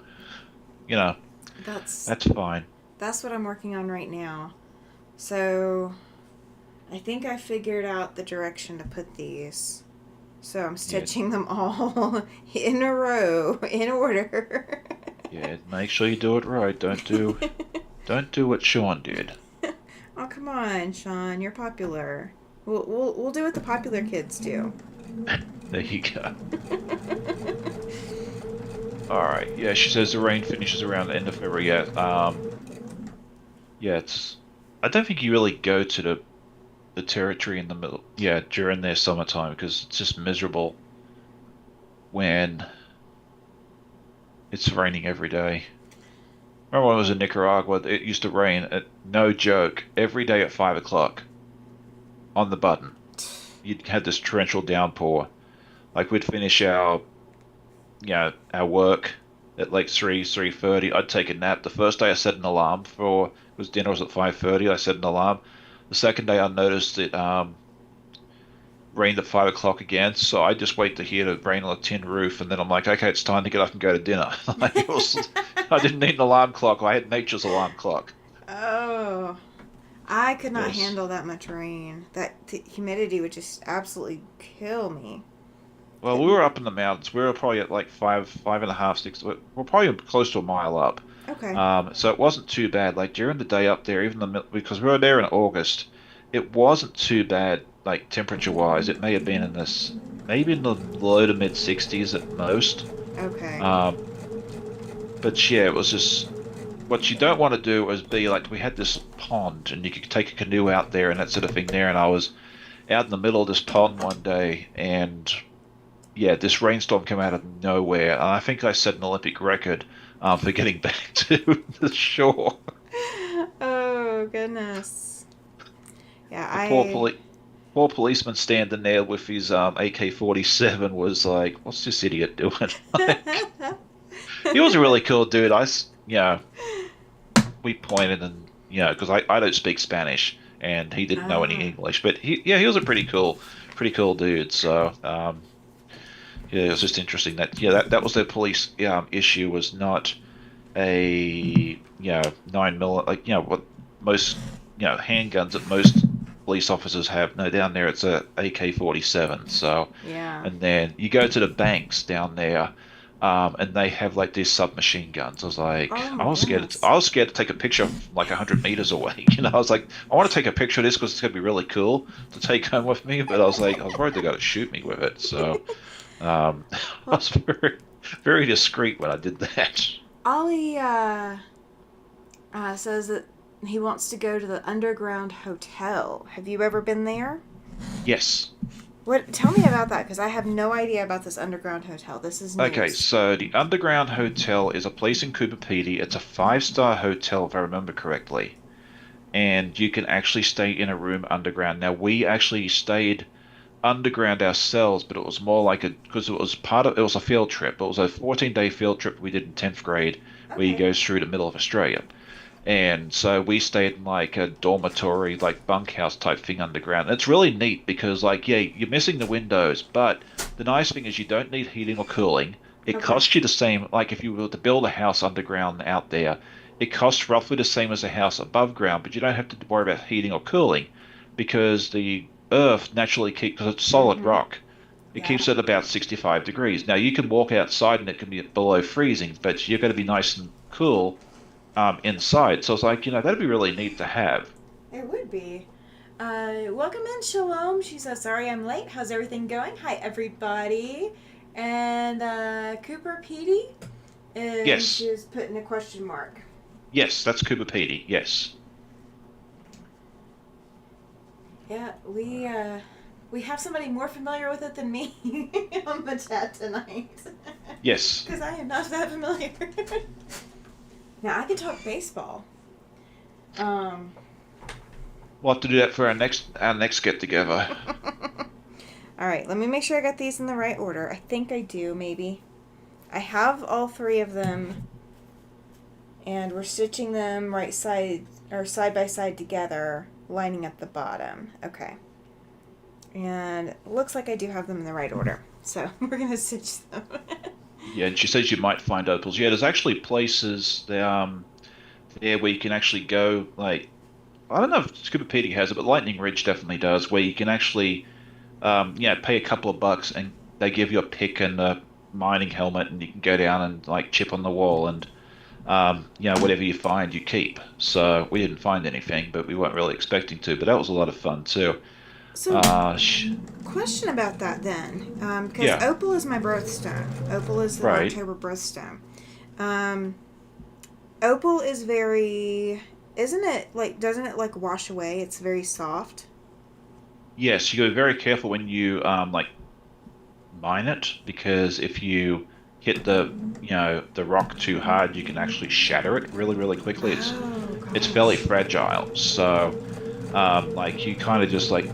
you know, That's fine. That's what I'm working on right now. So I think I figured out the direction to put these. So I'm stitching them all in a row, in order. Yeah, make sure you do it right. Don't do what Sean did. Oh, come on, Sean. You're popular. We'll do what the popular kids do. There you go. All right. Yeah, she says the rain finishes around the end of February. Yeah. Yeah. It's. I don't think you really go to the territory in the middle. Yeah, during their summertime because it's just miserable when it's raining every day. Remember when I was in Nicaragua? It used to rain at no joke every day at 5 o'clock on the button. You'd had this torrential downpour. Like we'd finish our work at like 3:30. I'd take a nap. The first day I set an alarm for was dinner was at 5:30. I set an alarm. The second day I noticed it rained at 5 o'clock again, so I just wait to hear the rain on the tin roof, and then I'm like, okay, it's time to get up and go to dinner. Like I didn't need an alarm clock. I had nature's alarm clock. Oh, I could not Yes. handle that much rain. That humidity would just absolutely kill me. Well, we were up in the mountains. We were probably at like 5.5, 6. We're probably close to a mile up. Okay. So it wasn't too bad. Like during the day up there, even because we were there in August, it wasn't too bad. Like temperature wise, it may have been in this maybe in the low to mid 60s at most. Okay. Um, but yeah, it was just what you don't want to do is be like we had this pond and you could take a canoe out there and that sort of thing there, and I was out in the middle of this pond one day and yeah, this rainstorm came out of nowhere, and I think I set an Olympic record for getting back to the shore. Oh, goodness. Yeah, The poor policeman standing there with his AK-47 was like, "What's this idiot doing?" Like, he was a really cool dude. We pointed and because I don't speak Spanish and he didn't know any Ah, English, but he was a pretty cool dude. So yeah, it was just interesting that that was the police issue was not a 9 mm like what most handguns that most police officers have. No, down there it's a AK-47. So, yeah. and then you go to the banks down there, and they have like these submachine guns. I was like, Oh I my was scared. goodness. I was scared to take a picture from like 100 meters away. I was like, I want to take a picture of this because it's gonna be really cool to take home with me. But I was like, I was worried they're gonna shoot me with it. So, I Well, was very discreet when I did that. Ollie says that he wants to go to the Underground Hotel. Have you ever been there? Yes. What? Tell me about that, because I have no idea about this Underground Hotel. This is Okay, news. so the Underground Hotel is a place in Cooper Pedy. It's a five-star hotel, if I remember correctly. And you can actually stay in a room underground. Now, we actually stayed underground ourselves, but it was more like because it was a field trip. It was a 14-day field trip we did in 10th grade where you Okay. go through the middle of Australia. And so we stayed in like a dormitory, like bunkhouse type thing underground. And it's really neat because like, yeah, you're missing the windows, but the nice thing is you don't need heating or cooling. It Okay. costs you the same, like if you were to build a house underground out there, it costs roughly the same as a house above ground, but you don't have to worry about heating or cooling because the earth naturally keeps, because it's solid Mm-hmm. rock, it Yeah. keeps it about 65 degrees. Now you can walk outside and it can be below freezing, but you're going to be nice and cool inside. So I was like, that'd be really neat to have. It would be. Welcome in, Shalom. She says, sorry I'm late. How's everything going? Hi, everybody. And Cooper Petey, Yes, she's putting a question mark. yes, that's Cooper Pedy. Yes, Yeah, we have somebody more familiar with it than me on the chat tonight. yes. Because I am not that familiar. Now, I can talk baseball. Um, We'll have to do that for our next get together. all right, let me make sure I got these in the right order. I think I do, maybe. I have all three of them, and we're stitching them right side or side by side together, lining up the bottom. Okay. And it looks like I do have them in the right order. So we're going to stitch them. Yeah, and she says you might find opals. Yeah, there's actually places there where you can actually go. Like I don't know if Scuba Petey has it, but Lightning Ridge definitely does, where you can actually pay a couple of bucks and they give you a pick and a mining helmet, and you can go down and like chip on the wall and whatever you find, you keep. So we didn't find anything, but we weren't really expecting to. But that was a lot of fun too. So, Uh, sh question about that then, because yeah, opal is my birthstone. Opal is the right. October birthstone. Um, Opal is very, isn't it like, doesn't it like wash away? It's very soft. Yes, you got to be very careful when you like mine it because if you hit the rock too hard, you can actually shatter it really, really quickly. Oh It's fairly gosh. fragile, so like you kind of just like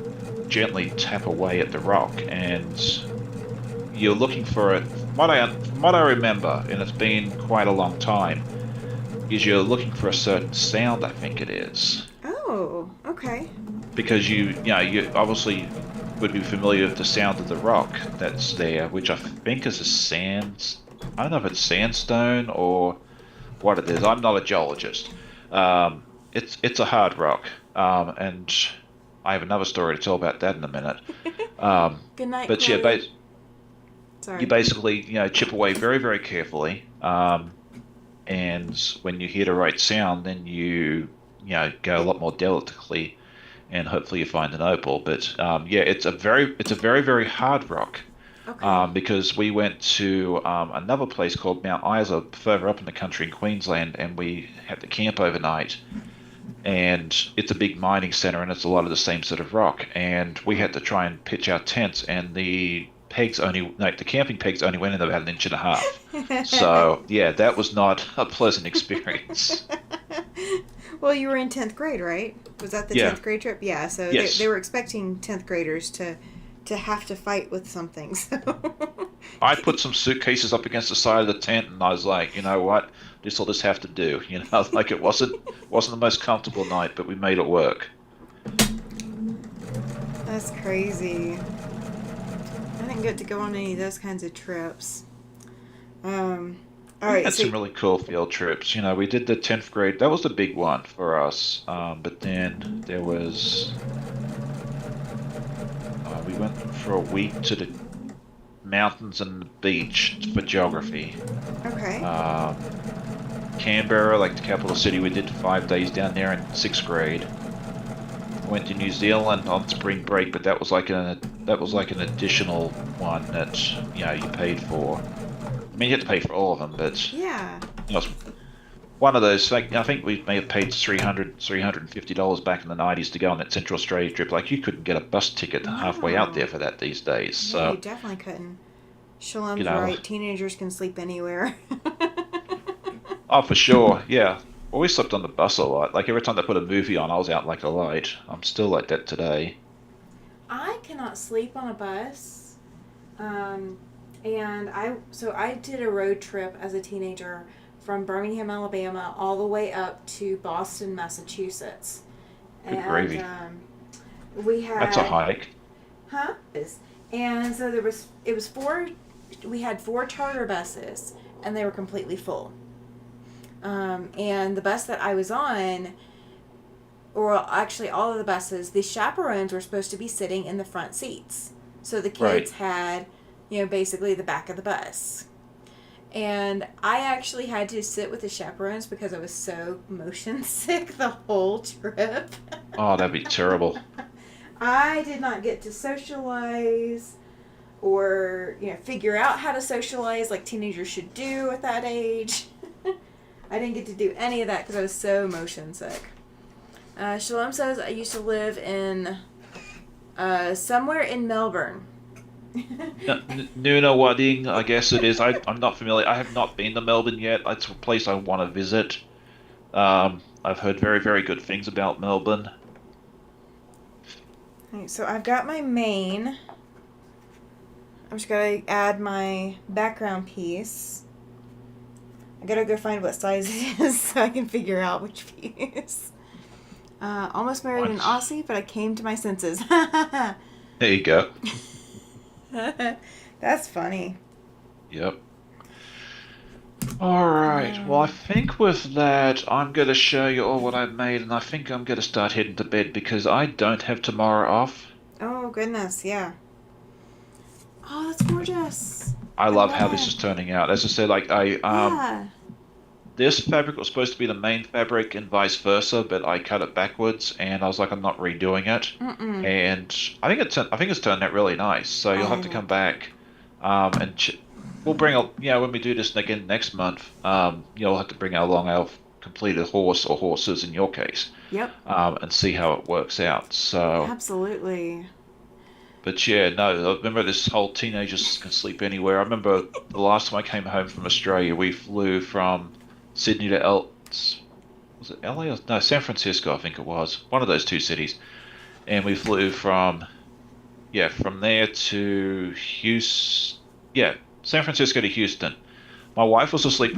gently tap away at the rock, and you're looking for it. From what I remember, and it's been quite a long time, is you're looking for a certain sound. I think it is Oh, okay. because you obviously would be familiar with the sound of the rock that's there, which I think is a sand. I don't know if it's sandstone or what it is. I'm not a geologist. It's a hard rock, and I have another story to tell about that in a minute. Good night, But yeah, Chloe. you Sorry. basically chip away very very carefully, and when you hear the right sound, then go a lot more delicately, and hopefully you find an opal. But yeah, it's a very very hard rock. Okay. Because we went to another place called Mount Isa further up in the country in Queensland, and we had to camp overnight. And it's a big mining center, and it's a lot of the same sort of rock. And we had to try and pitch our tents, and the camping pegs only went in about an inch and a half. So yeah, that was not a pleasant experience. Well, you were in 10th grade, right? Was that the Yeah, 10th grade trip? Yeah, so they yes. were expecting 10th graders to have to fight with something. So I put some suitcases up against the side of the tent, and I was like, you know what, this will just have to do. Like it wasn't the most comfortable night, but we made it work. that's crazy. I didn't get to go on any of those kinds of trips. Um, all We right, had so some really cool field trips. We did the 10th grade. That was the big one for us. But then there was, we went for a week to the mountains and the beach for geography. okay. Um, Canberra, like the capital city, we did 5 days down there in 6th grade. Went to New Zealand on spring break, but that was like an additional one that you paid for. I mean, you had to pay for all of them, but Yeah. it's one of those. Like, I think we may have paid $350 back in the '90s to go on that Central Australia trip. Like, you couldn't get a bus ticket halfway out there No. for that these days. Yeah, you So, definitely couldn't. you Shalom's know, right. Teenagers can sleep anywhere. oh, for sure, yeah. Well, we slept on the bus a lot. Like every time they put a movie on, I was out like a light. I'm still like that today. I cannot sleep on a bus. Um, and I did a road trip as a teenager from Birmingham, Alabama, all the way up to Boston, Massachusetts. Good And gravy. we That's a had, hike. huh? And so it was we had four charter buses, and they were completely full. And the bus that I was on, or actually all of the buses, the chaperones were supposed to be sitting in the front seats. So the kids Right. had, basically the back of the bus. And I actually had to sit with the chaperones because I was so motion sick the whole trip. Oh, that'd be terrible. I did not get to socialize or, figure out how to socialize like teenagers should do at that age. I didn't get to do any of that because I was so motion sick. Shalom says I used to live in somewhere in Melbourne. Nuna Wading, I guess it is. I'm not familiar. I have not been to Melbourne yet. It's a place I want to visit. I've heard very, very good things about Melbourne. Alright, so I've got my main. I'm just going to add my background piece. I gotta go find what size it is so I can figure out which piece. Almost married an What? Aussie, but I came to my senses. There you go. That's funny. Yep. All right. Well, I Um, think with that, I'm going to show you all what I've made, and I think I'm going to start heading to bed because I don't have tomorrow off. oh goodness, yeah. Oh, that's gorgeous. I I love love how this it. is turning out. As I said, like Yeah. this fabric was supposed to be the main fabric and vice versa, but I cut it backwards, and I was like, I'm not redoing it. Mm-mm. And I think it's turned out really nice. So you'll have I to come love that. back, and ch we'll bring a when we do this again next month, you'll have to bring along our completed horse or horses in your case, Yep. and see how it works out. So, Absolutely. but yeah, no, I remember this whole teenagers can sleep anywhere. I remember the last time I came home from Australia, we flew from Sydney to was it LA or no, San Francisco, I think it was, one of those two cities. And we flew from there to Houston, yeah, San Francisco to Houston. My wife was asleep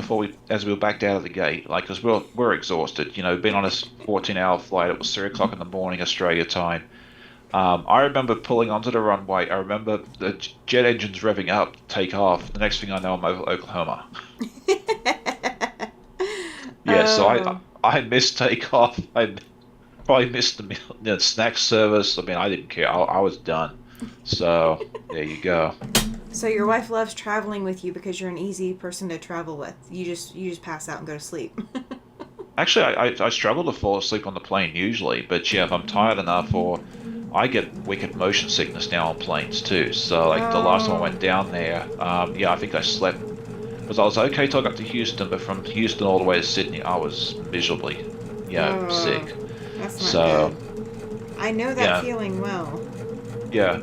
as we were backed out of the gate, like, because we're exhausted. You know, been on a 14-hour flight. It was 3 o'clock in the morning, Australia time. I remember pulling onto the runway. I remember the jet engines revving up, take off. The next thing I know, I'm over Oklahoma. Yeah, so Oh. I missed takeoff. I probably missed the snack service. I mean, I didn't care. I was done. So there you go. So your wife loves traveling with you because you're an easy person to travel with. You just pass out and go to sleep. Actually, I struggle to fall asleep on the plane usually, but yeah, if I'm tired enough, or I get wicked motion sickness now on planes too. So like the last time I Oh. went down there, yeah, I think I slept because I was okay till I got to Houston, but from Houston all the way to Sydney, I was miserably, Oh. sick. That's not So good. I know that yeah, feeling well. yeah.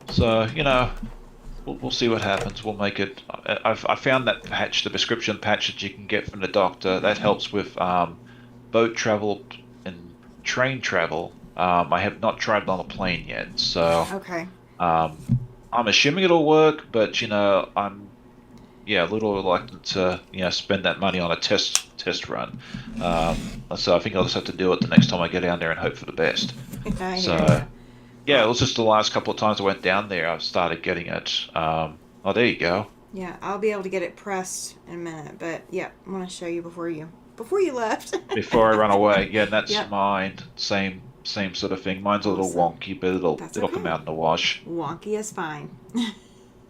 So we'll see what happens. We'll make it. I found that patch, the prescription patch that you can get from the doctor, that helps with boat travel and train travel. I have not tried it on a plane yet, so Okay. um, I'm assuming it'll work. But I'm a little reluctant to spend that money on a test run. So I think I'll just have to do it the next time I get down there and hope for the best. I hear So ya. yeah, it Well, was just the last couple of times I went down there, I started getting it. Oh, there you go. yeah, I'll be able to get it pressed in a minute, but yeah, I want to show you before you left. Before I run away. Yeah, and that's Yep. mine. Same sort of thing. Mine's a little Awesome. wonky, but it'll That's it'll come okay. out in the wash. Wonky is fine.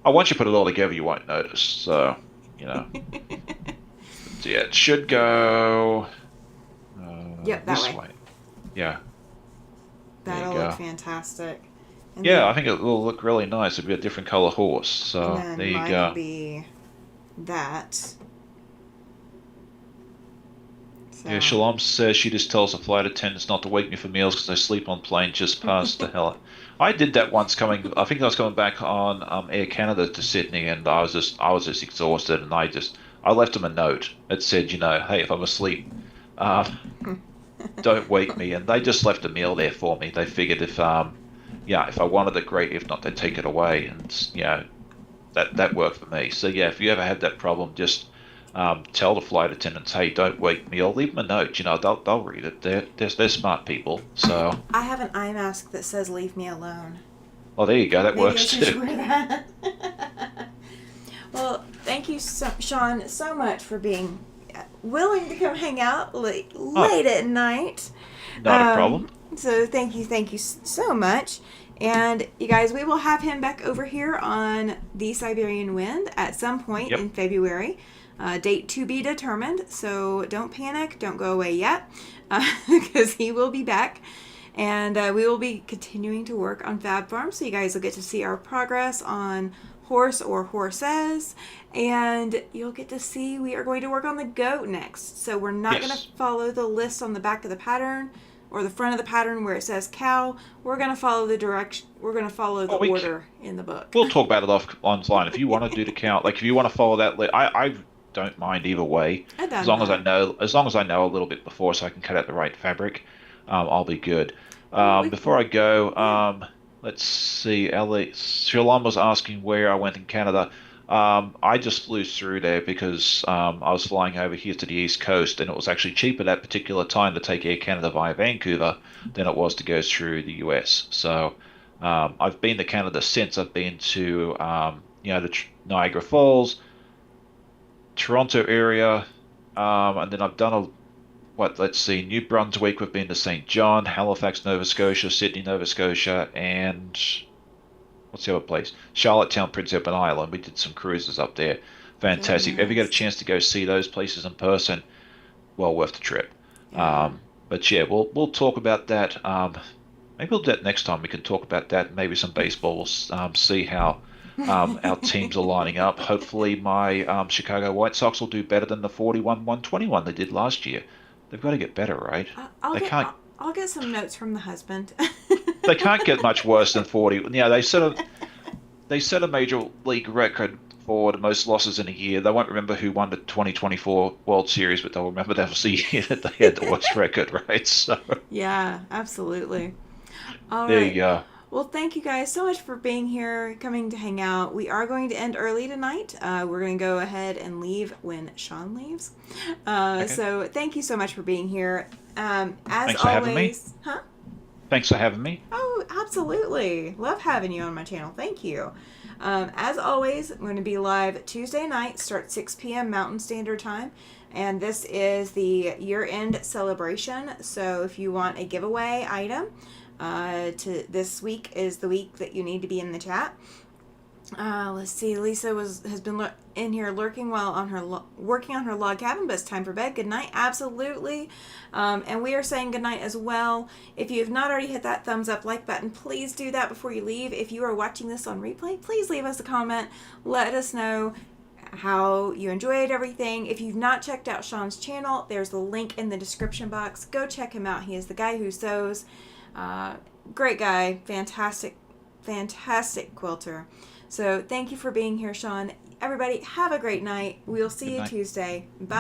Oh, once you put it all together, you won't notice. So, you know. So yeah, it should go Yep, that this way. way. Yeah, there you That'll look go. fantastic. And Yeah, then I think it will look really nice. It'll be a different color horse. and So there then you mine will go. be that. Yeah, So Shalom says she just tells the flight attendants not to wake me for meals because I sleep on plane just past the hell. I did that once coming. I think I was coming back on Air Canada to Sydney, and I was just exhausted, and I left them a note that said, hey, if I'm asleep, uh, don't wake me. And they just left a meal there for me. They figured if I wanted it, great. If not, they'd take it away, and that worked for me. So yeah, if you ever have that problem, just tell the flight attendants, hey, don't wake me, or leave them a note. They'll read it. They're smart people. So, I have an eye mask that says "Leave me alone." well, there you go. That Maybe I works should too. wear that. Well, thank you, Sean, so much for being willing to come hang out Oh, late at night. not a problem. So thank you so much. And you guys, we will have him back over here on the Siberian Wind at some point Yep. in February. Date to be determined. So don't panic. Don't go away yet, because he will be back. And we will be continuing to work on Fab Farm. So you guys will get to see our progress on horse or horses. And you'll get to see we are going to work on the goat next. So we're not going to Yes. follow the list on the back of the pattern or the front of the pattern where it says cow. We're going to follow the direction. We're going to follow the Well, order in the book. we'll talk about it offline. If you want to do the count, like if you want to follow that, I don't mind either way. I As done long as that. as long as I know a little bit before, so I can cut out the right fabric, I'll be good. Well, Before I go, yeah. let's see. Shalom was asking where I went in Canada. I just flew through there because I was flying over here to the East Coast, and it was actually cheaper that particular time to take Air Canada via Vancouver than it was to go through the US. So I've been to Canada since. I've been to the Niagara Falls, Toronto area, and then I've done let's see, New Brunswick, we've been to St. John, Halifax, Nova Scotia, Sydney, Nova Scotia, and what's the other place? Charlottetown, Prince Edward Island. We did some cruises up there. Very Fantastic. If you ever get a nice. chance to go see those places in person, well worth the trip. Yeah. But yeah, we'll talk about that. Maybe we'll do that next time. We can talk about that. Maybe some baseball. We'll see how our teams are lining up. Hopefully, my Chicago White Sox will do better than the 41-121 they did last year. They've got to get better, right? I'll They get can't. I'll get some notes from the husband. They can't get much worse than 40. Yeah, they set a major league record for the most losses in a year. They won't remember who won the 2024 World Series, but they'll remember that was the year that they had the worst record, right? So Yeah, absolutely. All there you right. go. Well, thank you guys so much for being here, coming to hang out. We are going to end early tonight. We're going to go ahead and leave when Sean leaves. Okay. So thank you so much for being here. As Thanks for having me. always, huh? Thanks for having me. Oh, absolutely. Love having you on my channel. Thank you. As always, I'm going to be live Tuesday night, start 6 p.m. Mountain Standard Time. And this is the year-end celebration. So if you want a giveaway item, to this week is the week that you need to be in the chat. Let's see. Lisa has been in here lurking while on her working on her log cabin, but it's time for bed. Good night. Absolutely. And we are saying good night as well. If you have not already hit that thumbs up like button, please do that before you leave. If you are watching this on replay, please leave us a comment. Let us know how you enjoyed everything. If you've not checked out Sean's channel, there's the link in the description box. Go check him out. He is the guy who sews. Great guy. Fantastic quilter. So thank you for being here, Sean. Everybody, have a great night. We'll see Good you night. Tuesday. Bye.